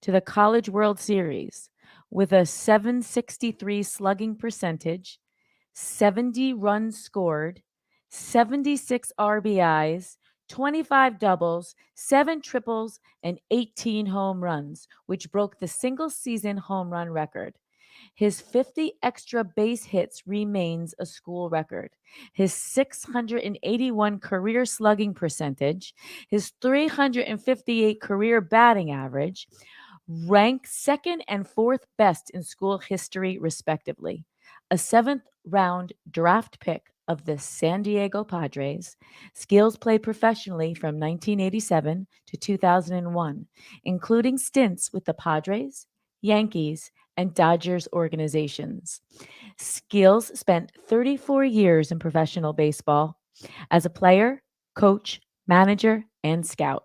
to the College World Series with a .763 slugging percentage, 70 runs scored, 76 RBIs, 25 doubles, 7 triples, and 18 home runs, which broke the single-season home run record. His 50 extra base hits remains a school record. His 681 career slugging percentage, his 358 career batting average, ranked second and fourth best in school history, respectively. A 7th-round draft pick of the San Diego Padres, Skeels played professionally from 1987 to 2001, including stints with the Padres, Yankees, and Dodgers organizations. Skeels spent 34 years in professional baseball as a player, coach, manager, and scout.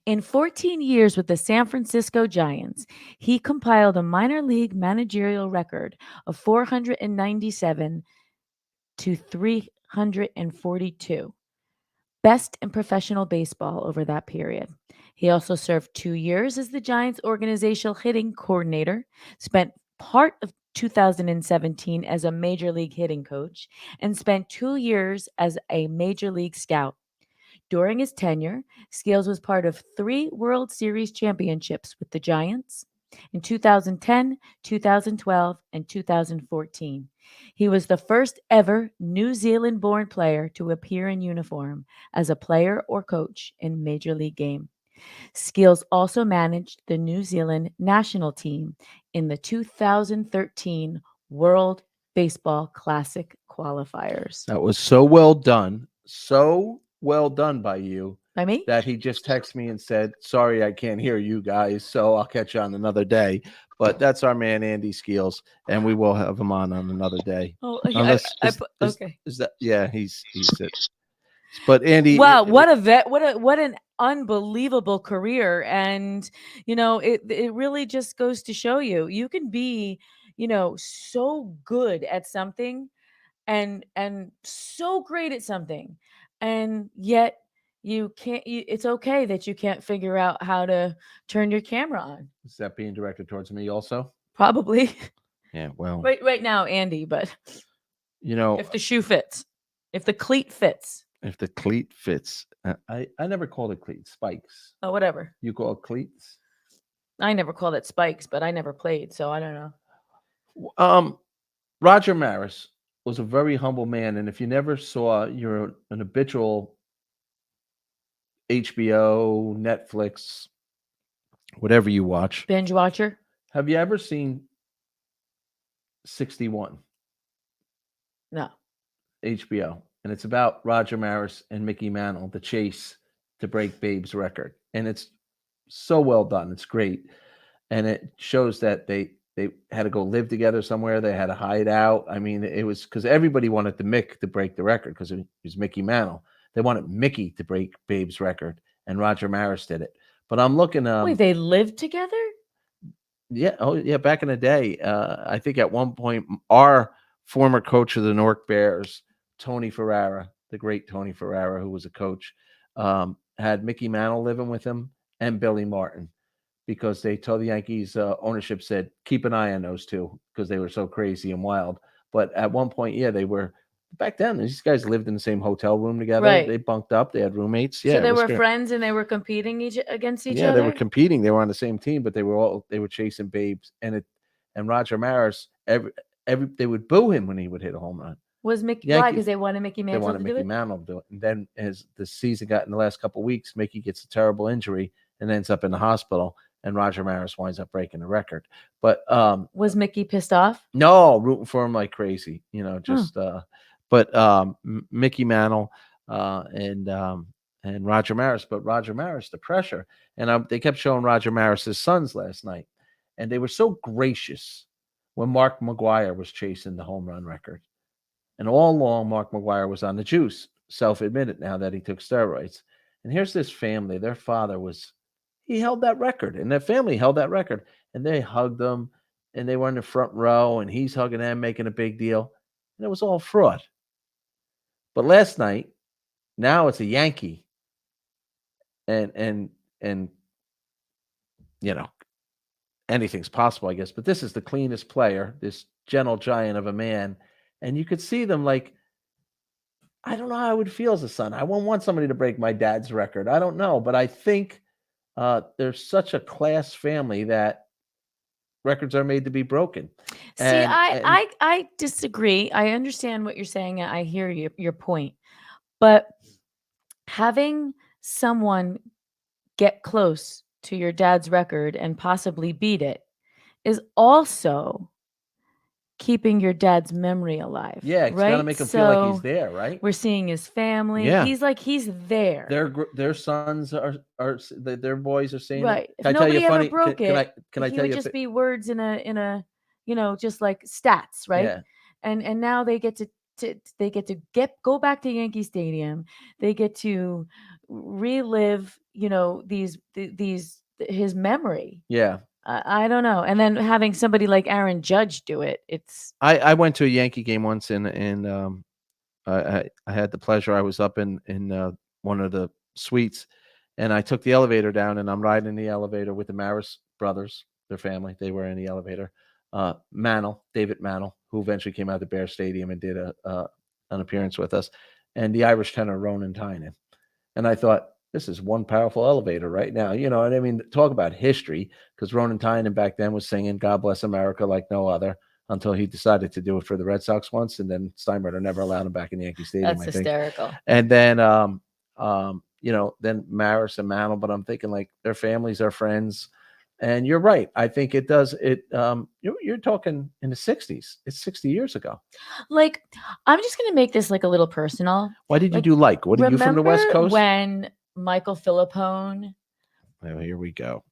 In 14 years with the San Francisco Giants, he compiled a minor league managerial record of 497 to 342. Best in professional baseball over that period. He also served 2 years as the Giants organizational hitting coordinator, spent part of 2017 as a major league hitting coach, and spent 2 years as a major league scout. During his tenure, Skeels was part of 3 World Series championships with the Giants in 2010, 2012, and 2014. He was the first ever New Zealand-born player to appear in uniform as a player or coach in Major League game. Skeels also managed the New Zealand national team in the 2013 World Baseball Classic qualifiers.
That was so well done. So well done by you.
By me?
that he just texted me and said, "Sorry, I can't hear you guys, so I'll catch you on another day." But that's our man Andy Skeels, and we will have him on another day.
Oh,
Unless
okay.
is that he's it. But Andy,
Wow, what a vet! What an unbelievable career, and it really just goes to show you can be so good at something, and so great at something, and yet you can't. It's okay that you can't figure out how to turn your camera on.
is that being directed towards me also?
Probably
Yeah, well,
right now, Andy. But if the shoe fits, if the cleat fits.
If the cleat fits, I never called it cleats, spikes.
Oh, whatever.
You call it cleats?
I never called it spikes, but I never played, so I don't know.
Roger Maris was a very humble man, and if you never saw, you're an habitual HBO, Netflix, whatever you watch.
Binge watcher?
Have you ever seen 61?
No.
HBO. And it's about Roger Maris and Mickey Mantle, the chase to break Babe's record. And it's so well done. It's great. And it shows that they had to go live together somewhere. They had to hide out. I mean, it was because everybody wanted the Mick to break the record because it was Mickey Mantle. They wanted Mickey to break Babe's record, and Roger Maris did it. But I'm looking.
Wait, they lived together?
Yeah. Oh, yeah. Back in the day, I think at one point, our former coach of the Newark Bears, Tony Ferrara, the great Tony Ferrara, who was a coach, had Mickey Mantle living with him and Billy Martin, because they told the Yankees ownership said, keep an eye on those two because they were so crazy and wild. But at one point, yeah, they were back then. These guys lived in the same hotel room together.
Right.
They bunked up. They had roommates. Yeah,
so they were friends and they were competing against each other.
Yeah, they were competing. They were on the same team, but they were chasing Babes. And Roger Maris, they would boo him when he would hit a home run.
Was Mickey? Why? Because they wanted Mickey Mantle.
They wanted Mickey Mantle to do it. And then as the season got in the last couple of weeks, Mickey gets a terrible injury and ends up in the hospital. And Roger Maris winds up breaking the record. But
was Mickey pissed off?
No, rooting for him like crazy. But Mickey Mantle and Roger Maris. But Roger Maris, the pressure. And they kept showing Roger Maris's sons last night. And they were so gracious when Mark McGwire was chasing the home run record. And all along, Mark McGwire was on the juice, self-admitted now that he took steroids. And here's this family. Their father he held that record, and their family held that record. And they hugged him, and they were in the front row, and he's hugging them, making a big deal. And it was all fraud. But last night, now it's a Yankee. And anything's possible, I guess. But this is the cleanest player, this gentle giant of a man. And you could see them like, I don't know how I would feel as a son. I won't want somebody to break my dad's record. I don't know. But I think there's such a class family that records are made to be broken.
See, I disagree. I understand what you're saying. I hear your point. But having someone get close to your dad's record and possibly beat it is also keeping your dad's memory alive.
Yeah, it's
right?
Gotta make him feel like he's there, right?
We're seeing his family.
Yeah.
He's there.
Their sons are their boys are saying
right.
It.
If nobody ever broke it,
can I tell
would
you?
Just be words in a just like stats, right?
Yeah.
And now they get to go back to Yankee Stadium. They get to relive, his memory.
Yeah.
I don't know. And then having somebody like Aaron Judge do it, it's.
I went to a Yankee game once, and I had the pleasure. I was up in one of the suites, and I took the elevator down, and I'm riding in the elevator with the Maris brothers, their family. They were in the elevator. David Mantle, who eventually came out of the Bear Stadium and did an appearance with us, and the Irish tenor Ronan Tynan. And I thought, this is one powerful elevator right now. And I mean, talk about history, because Ronan Tynan back then was singing God Bless America like no other until he decided to do it for the Red Sox once. And then Steinbrenner never allowed him back in Yankee Stadium.
That's hysterical.
And then, then Maris and Mantle, but I'm thinking like their families are friends. And you're right. I think it does. You're talking in the 60s. It's 60 years ago.
Like, I'm just going to make this like a little personal.
Why did you do like? What are you from the West Coast?
When Michael Philippone,
Oh, here we go.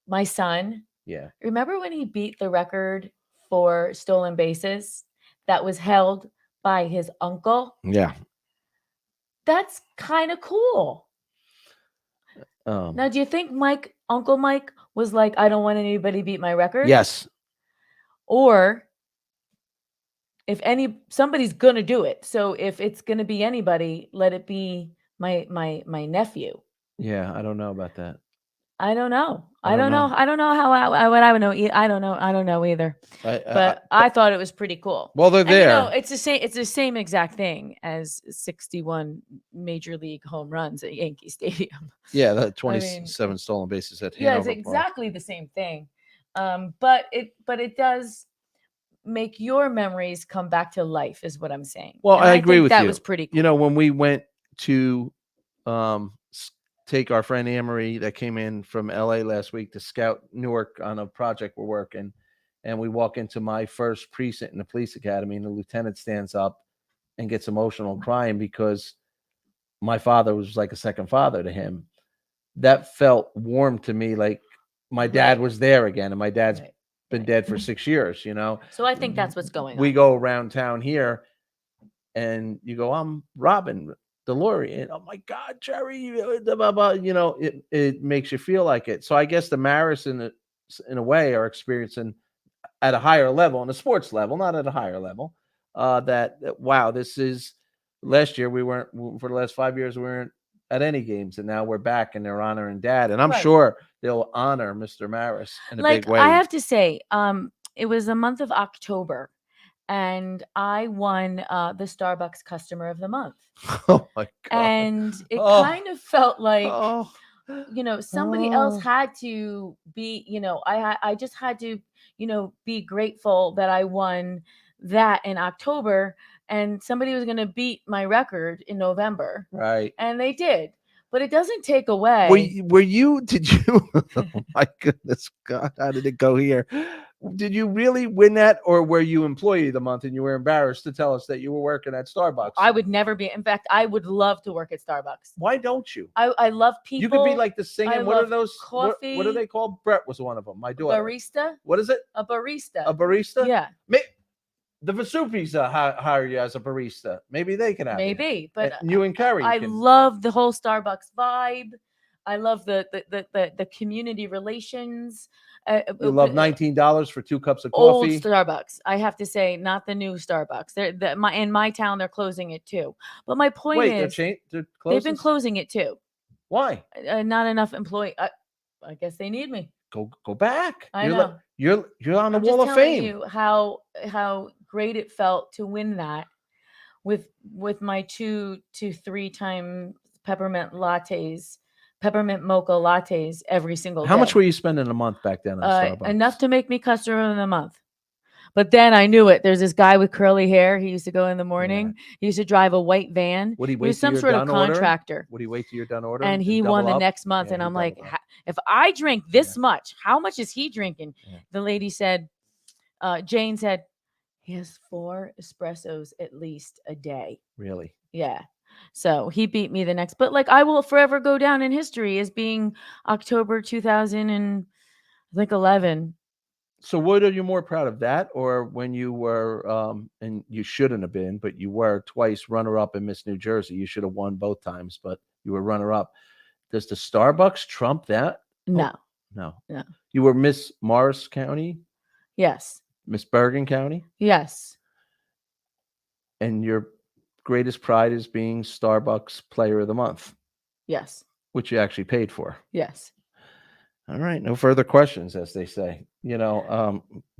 my son.
Yeah.
Remember when he beat the record for stolen bases that was held by his uncle?
Yeah.
That's kind of cool. Now, do you think Uncle Mike was like, I don't want anybody beat my record?
Yes.
Or if somebody's gonna do it. So if it's gonna be anybody, let it be my nephew.
Yeah, I don't know about that.
I don't know.
I
I
don't
don't know.
know.
I don't know how what I would know. I don't know. I don't know either. But I thought it was pretty cool.
Well, they're
And,
there.
it's the same. It's the same exact thing as 61 major league home runs at Yankee Stadium.
Yeah, the 27 stolen bases at
Yeah,
Hanover
it's
Park.
exactly the same thing. But it does make your memories come back to life, is what I'm saying.
Well,
And
I agree
think
with
that
you.
was pretty cool.
You know, when we went to take our friend Amory that came in from LA last week to scout Newark on a project we're working, and we walk into my first precinct in the police academy, and the lieutenant stands up and gets emotional crying because my father was like a second father to him. That felt warm to me, like my dad was there again, and my dad's been dead for 6 years, you know.
So I think that's what's going on.
We go around town here, and you go, I'm Robin DeLorean. Oh my God, Jerry, you know, it makes you feel like it. So I guess the Maris in a way are experiencing at a higher level, on a sports level, not at a higher level, that wow, this is last year we weren't, for the last 5 years we weren't at any games, and now we're back and they're honoring dad, and I'm sure they'll honor Mr. Maris in a big way.
I have to say, it was the month of October, and I won the Starbucks Customer of the Month.
Oh my God.
And it kind of felt like, somebody else
Oh.
had to be, I just had to, be grateful that I won that in October, and somebody was going to beat my record in November.
Right.
And they did. But it doesn't take away.
Did you, oh my goodness, God, how did it go here? Did you really win that, or were you employee of the month and you were embarrassed to tell us that you were working at Starbucks?
I would never be. In fact, I would love to work at Starbucks.
Why don't you?
I love people.
You could be like the singing. What are those?
Coffee.
What are they called? Brett was one of them. My daughter.
Barista.
What is it?
A barista.
A barista?
Yeah.
The Vesupis hire you as a barista. Maybe they can have
Maybe, but
you and Carrie.
I love the whole Starbucks vibe. I love the community relations.
You love $19 for 2 cups of
old
coffee.
Starbucks. I have to say, not the new Starbucks. In my town, they're closing it too. But my point is, they've been closing it too.
Why?
Not enough employee. I guess they need me.
Go back.
I know.
You're on the
I'm
Wall
just
of
telling
Fame.
you how great it felt to win that with my 2 to 3 time peppermint mocha lattes every single day.
How much were you spending a month back then on Starbucks?
Enough to make me customer of the month. But then I knew it. There's this guy with curly hair. He used to go in the morning. Yeah. He used to drive a white van.
Would he wait?
He was some sort of contractor.
Would he wait till you're done ordering?
And he won the next month. And I'm like, if I drink this much, how much is he drinking? Yeah. The lady said, Jane said, he has 4 espressos at least a day.
Really?
Yeah. So he beat me the next, but like I will forever go down in history as being October 2011.
So what are you more proud of, that or when you were, and you shouldn't have been, but you were twice runner-up in Miss New Jersey? You should have won both times, but you were runner-up. Does the Starbucks trump that?
No.
No. You were Miss Morris County?
Yes.
Miss Bergen County?
Yes.
And your greatest pride is being Starbucks Player of the Month?
Yes.
Which you actually paid for?
Yes.
All right. No further questions, as they say.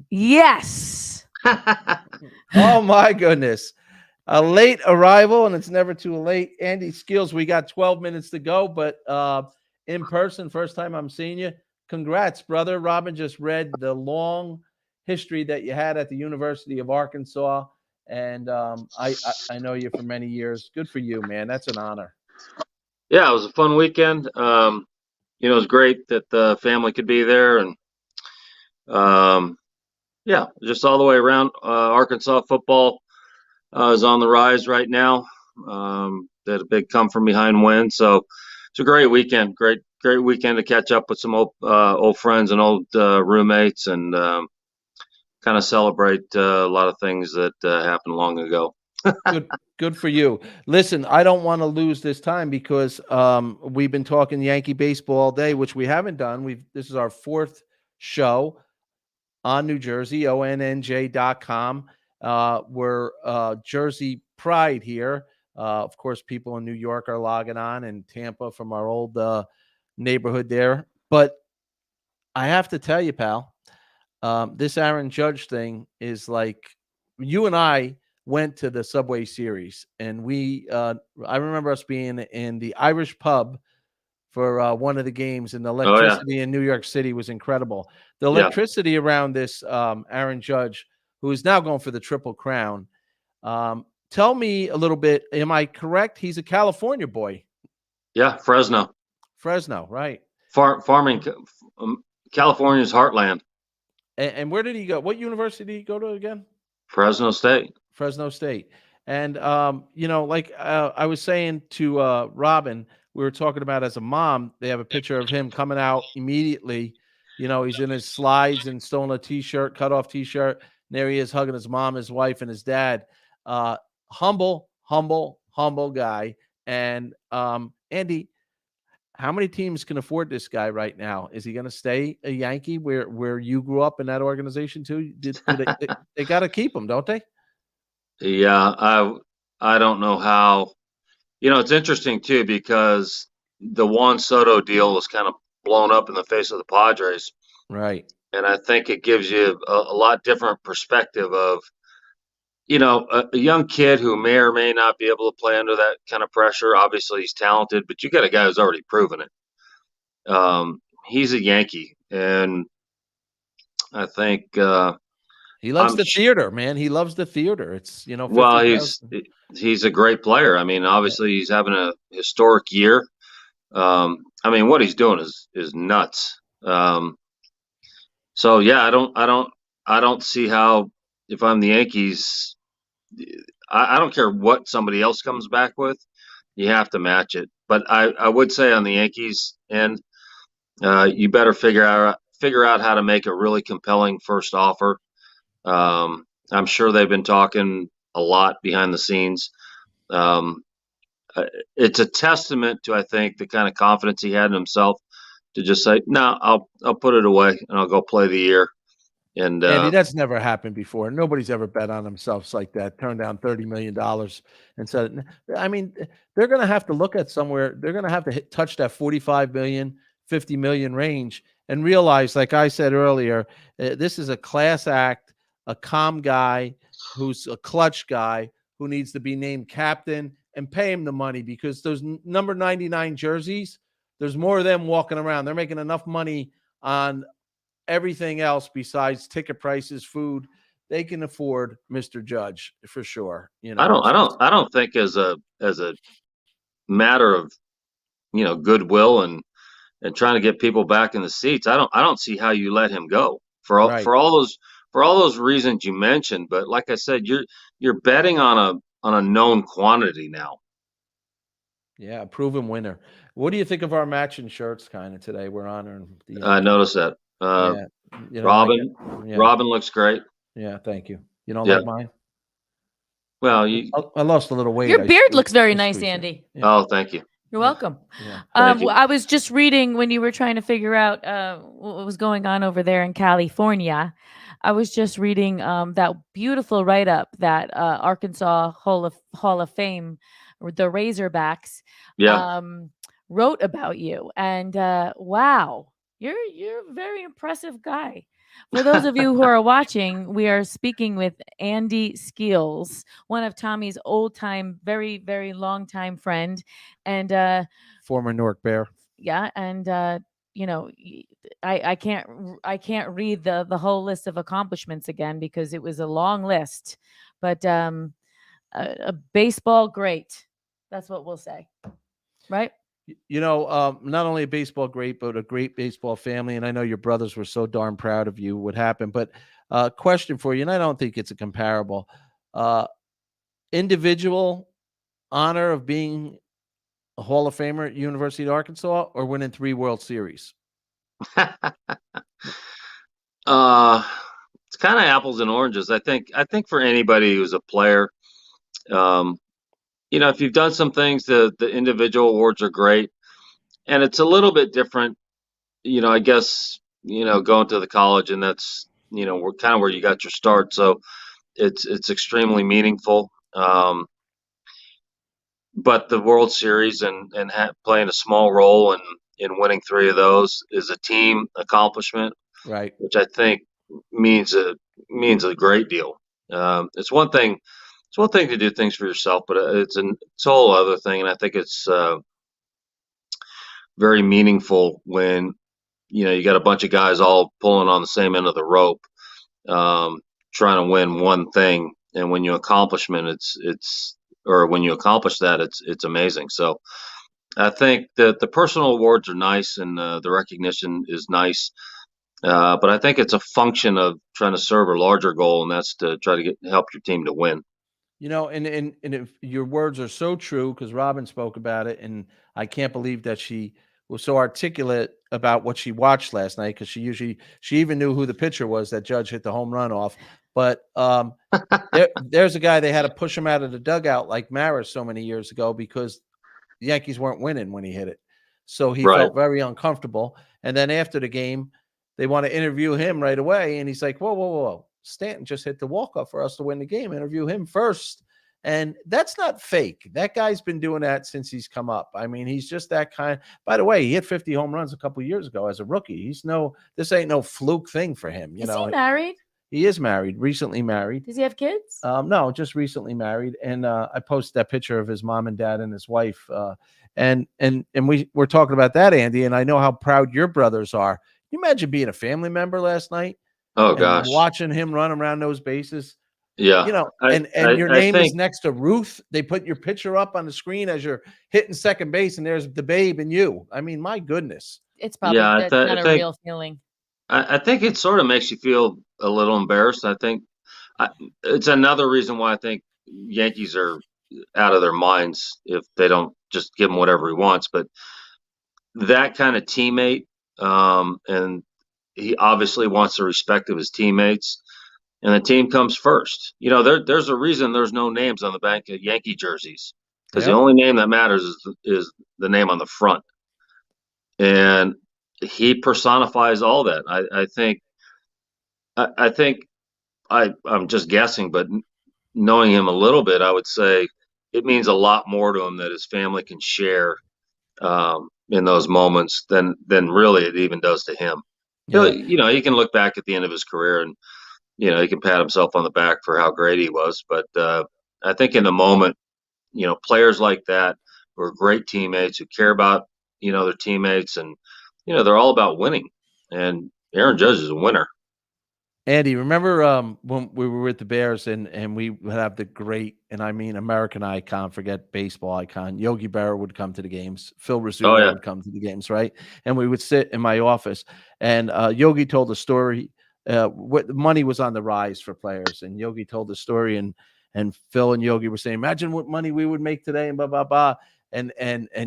Yes.
Oh my goodness. A late arrival, and it's never too late. Andy Skills, we got 12 minutes to go, but in person, first time I'm seeing you. Congrats, brother. Robin just read the long history that you had at the University of Arkansas, and I know you for many years. Good for you, man. That's an honor.
Yeah, it was a fun weekend. It was great that the family could be there, and just all the way around. Arkansas football is on the rise right now. They had a big come from behind win, so it's a great weekend. Great weekend to catch up with some old friends and old roommates, and kind of celebrate a lot of things that happened long ago.
Good for you. Listen, I don't want to lose this time because we've been talking Yankee baseball all day, which we haven't done. This is our 4th show on New Jersey, ONNJ.com. We're Jersey Pride here. Of course, people in New York are logging on, and Tampa from our old neighborhood there. But I have to tell you, pal, this Aaron Judge thing is like, you and I went to the Subway Series, and I remember us being in the Irish pub for one of the games, and the electricity in New York City was incredible. The electricity around this Aaron Judge, who is now going for the Triple Crown. Tell me a little bit. Am I correct? He's a California boy.
Yeah, Fresno,
right?
Farming, California's heartland.
And where did he go? What university did he go to again?
Fresno State.
And I was saying to Robin, we were talking about, as a mom, they have a picture of him coming out immediately. He's in his slides and still in a t-shirt, cut off t-shirt. And there he is hugging his mom, his wife, and his dad. Humble guy. And Andy, how many teams can afford this guy right now? Is he going to stay a Yankee where you grew up in that organization too? They got to keep him, don't they?
Yeah, I don't know how. It's interesting too, because the Juan Soto deal was kind of blown up in the face of the Padres.
Right.
And I think it gives you a lot different perspective of, a young kid who may or may not be able to play under that kind of pressure. Obviously, he's talented, but you got a guy who's already proven it. He's a Yankee, and I think
he loves the theater, man. He loves the theater. It's,
well, he's a great player. I mean, obviously, he's having a historic year. I mean, what he's doing is nuts. So yeah, I don't see how, if I'm the Yankees, I don't care what somebody else comes back with, you have to match it. But I would say on the Yankees end, you better figure out how to make a really compelling first offer. I'm sure they've been talking a lot behind the scenes. It's a testament to, I think, the kind of confidence he had in himself to just say, no, I'll put it away and I'll go play the year. And
Andy, that's never happened before. Nobody's ever bet on themselves like that, turned down $30 million and said, I mean, they're going to have to look at somewhere. They're going to have to touch that 45 million, 50 million range and realize, like I said earlier, this is a class act, a calm guy who's a clutch guy who needs to be named captain, and pay him the money, because those number 99 jerseys, there's more of them walking around. They're making enough money on everything else besides ticket prices, food. They can afford Mr. Judge for sure.
I don't think as a matter of, goodwill and trying to get people back in the seats, I don't see how you let him go for all those reasons you mentioned. But like I said, you're betting on a known quantity now.
Yeah, a proven winner. What do you think of our matching shirts kind of today? We're honoring the
I noticed that. Robin looks great.
Yeah, thank you. You don't like mine?
Well,
I lost a little weight.
Your beard looks very nice, Andy.
Yeah. Oh, thank you.
You're welcome.
Yeah.
I was just reading when you were trying to figure out what was going on over there in California. I was just reading that beautiful write-up that Arkansas Hall of Fame, the Razorbacks, wrote about you. And wow, you're a very impressive guy. For those of you who are watching, we are speaking with Andy Skeels, one of Tommy's old-time, very, very long-time friend, and
former Newark Bear.
Yeah, and I can't read the whole list of accomplishments again because it was a long list, but a baseball great. That's what we'll say, right?
Not only a baseball great, but a great baseball family. And I know your brothers were so darn proud of you, what happened. But question for you, and I don't think it's a comparable individual honor of being a Hall of Famer at University of Arkansas, or winning 3 World Series?
It's kind of apples and oranges. I think for anybody who's a player, if you've done some things, the individual awards are great, and it's a little bit different. I guess going to the college, and that's we're kind of where you got your start, so it's extremely meaningful. But the World Series and playing a small role in winning 3 of those is a team accomplishment,
Right.
which I think means a great deal. It's one thing to do things for yourself, but it's a whole other thing, and I think it's very meaningful when you got a bunch of guys all pulling on the same end of the rope, trying to win one thing, and when you accomplish that, it's amazing. So I think that the personal awards are nice, and the recognition is nice. But I think it's a function of trying to serve a larger goal, and that's to try to help your team to win.
And if your words are so true, because Robin spoke about it, and I can't believe that she was so articulate about what she watched last night, because she even knew who the pitcher was that Judge hit the home run off. But there's a guy they had to push him out of the dugout like Maris so many years ago because the Yankees weren't winning when he hit it. So he felt very uncomfortable. And then after the game, they want to interview him right away. And he's like, whoa. Stanton just hit the walk-off for us to win the game. Interview him first. And that's not fake. That guy's been doing that since he's come up. I mean, he's just that kind. By the way, he hit 50 home runs a couple of years ago as a rookie. This ain't no fluke thing for him.
Is he married?
He is married, recently married.
Does he have kids?
No, just recently married. And I posted that picture of his mom and dad and his wife. And we're talking about that, Andy. And I know how proud your brothers are. Can you imagine being a family member last night?
Oh gosh,
watching him run around those bases.
Yeah,
and your name is next to Ruth. They put your picture up on the screen as you're hitting second base, and there's the babe and you. I mean, my goodness.
It's probably not a real feeling.
I think it sort of makes you feel a little embarrassed. I think it's another reason why I think Yankees are out of their minds if they don't just give him whatever he wants. But that kind of teammate, and he obviously wants the respect of his teammates, and the team comes first. There's a reason there's no names on the back of Yankee jerseys, because the only name that matters is the name on the front. And he personifies all that. I think I'm just guessing, but knowing him a little bit, I would say it means a lot more to him that his family can share in those moments than really it even does to him. Yeah. He can look back at the end of his career and he can pat himself on the back for how great he was. But I think in the moment, players like that who are great teammates, who care about their teammates, and they're all about winning. And Aaron Judge is a winner.
Andy, remember when we were with the Bears and we would have the great, and I mean American icon, forget baseball icon, Yogi Berra would come to the games. Phil Rizzuto would come to the games, right? And we would sit in my office, and Yogi told a story. What money was on the rise for players, and Yogi told the story, and Phil and Yogi were saying, imagine what money we would make today, and blah blah blah. And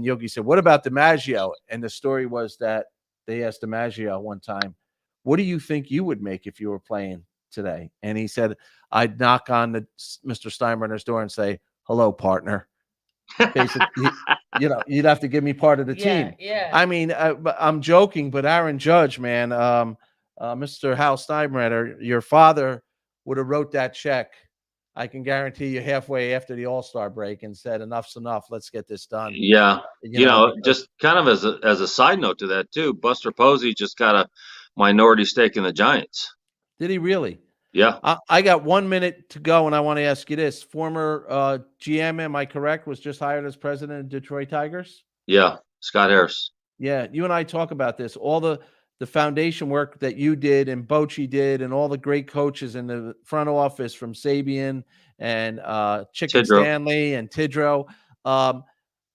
Yogi said, what about DiMaggio? And the story was that they asked DiMaggio one time, what do you think you would make if you were playing today? And he said, I'd knock on Mr. Steinbrenner's door and say, hello, partner. Basically, you'd have to give me part of the team.
Yeah.
I mean, I'm joking, but Aaron Judge, man, Mr. Hal Steinbrenner, your father would have wrote that check. I can guarantee you halfway after the All-Star break and said, enough's enough. Let's get this done.
Yeah. Just kind of as a side note to that too, Buster Posey just got a minority stake in the Giants.
Did he really?
Yeah.
I got 1 minute to go, and I want to ask you this. Former GM, am I correct, was just hired as president of Detroit Tigers?
Yeah, Scott Harris.
Yeah, you and I talk about this. All the foundation work that you did and Bochy did, and all the great coaches in the front office from Sabian and Chicken Stanley and Tidrow.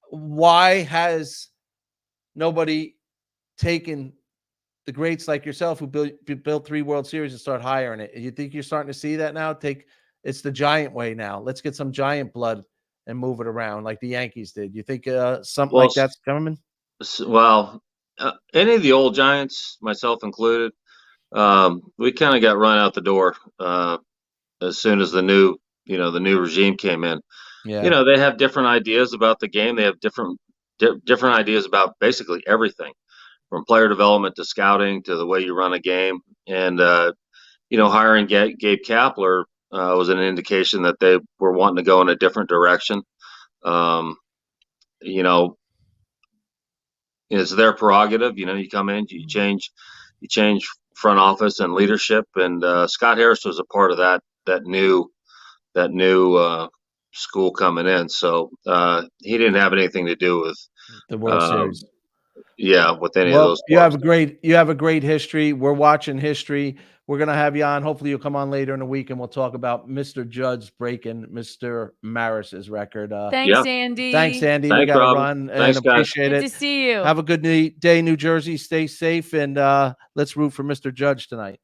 Why has nobody taken the greats like yourself who built 3 World Series and start hiring it? You think you're starting to see that now? It's the Giant way now. Let's get some Giant blood and move it around like the Yankees did. You think something
Well,
like that's coming?
Well, any of the old Giants, myself included, we kind of got run out the door as soon as the new regime came in.
Yeah.
They have different ideas about the game. They have different ideas about basically everything, from player development to scouting to the way you run a game. And hiring Gabe Kapler was an indication that they were wanting to go in a different direction. You know, it's their prerogative. You come in, you change front office and leadership, and Scott Harris was a part of that new school coming in. So he didn't have anything to do with
the World Series.
Yeah, with any of those.
You have a great history. We're watching history. We're gonna have you on. Hopefully, you'll come on later in the week, and we'll talk about Mr. Judge breaking Mr. Maris's record.
Thanks, Andy.
Thanks, Andy.
Thanks,
we got to
Robin.
run and
Thanks,
appreciate
Good
it.
to see you.
Have a good day, New Jersey. Stay safe, and let's root for Mr. Judge tonight.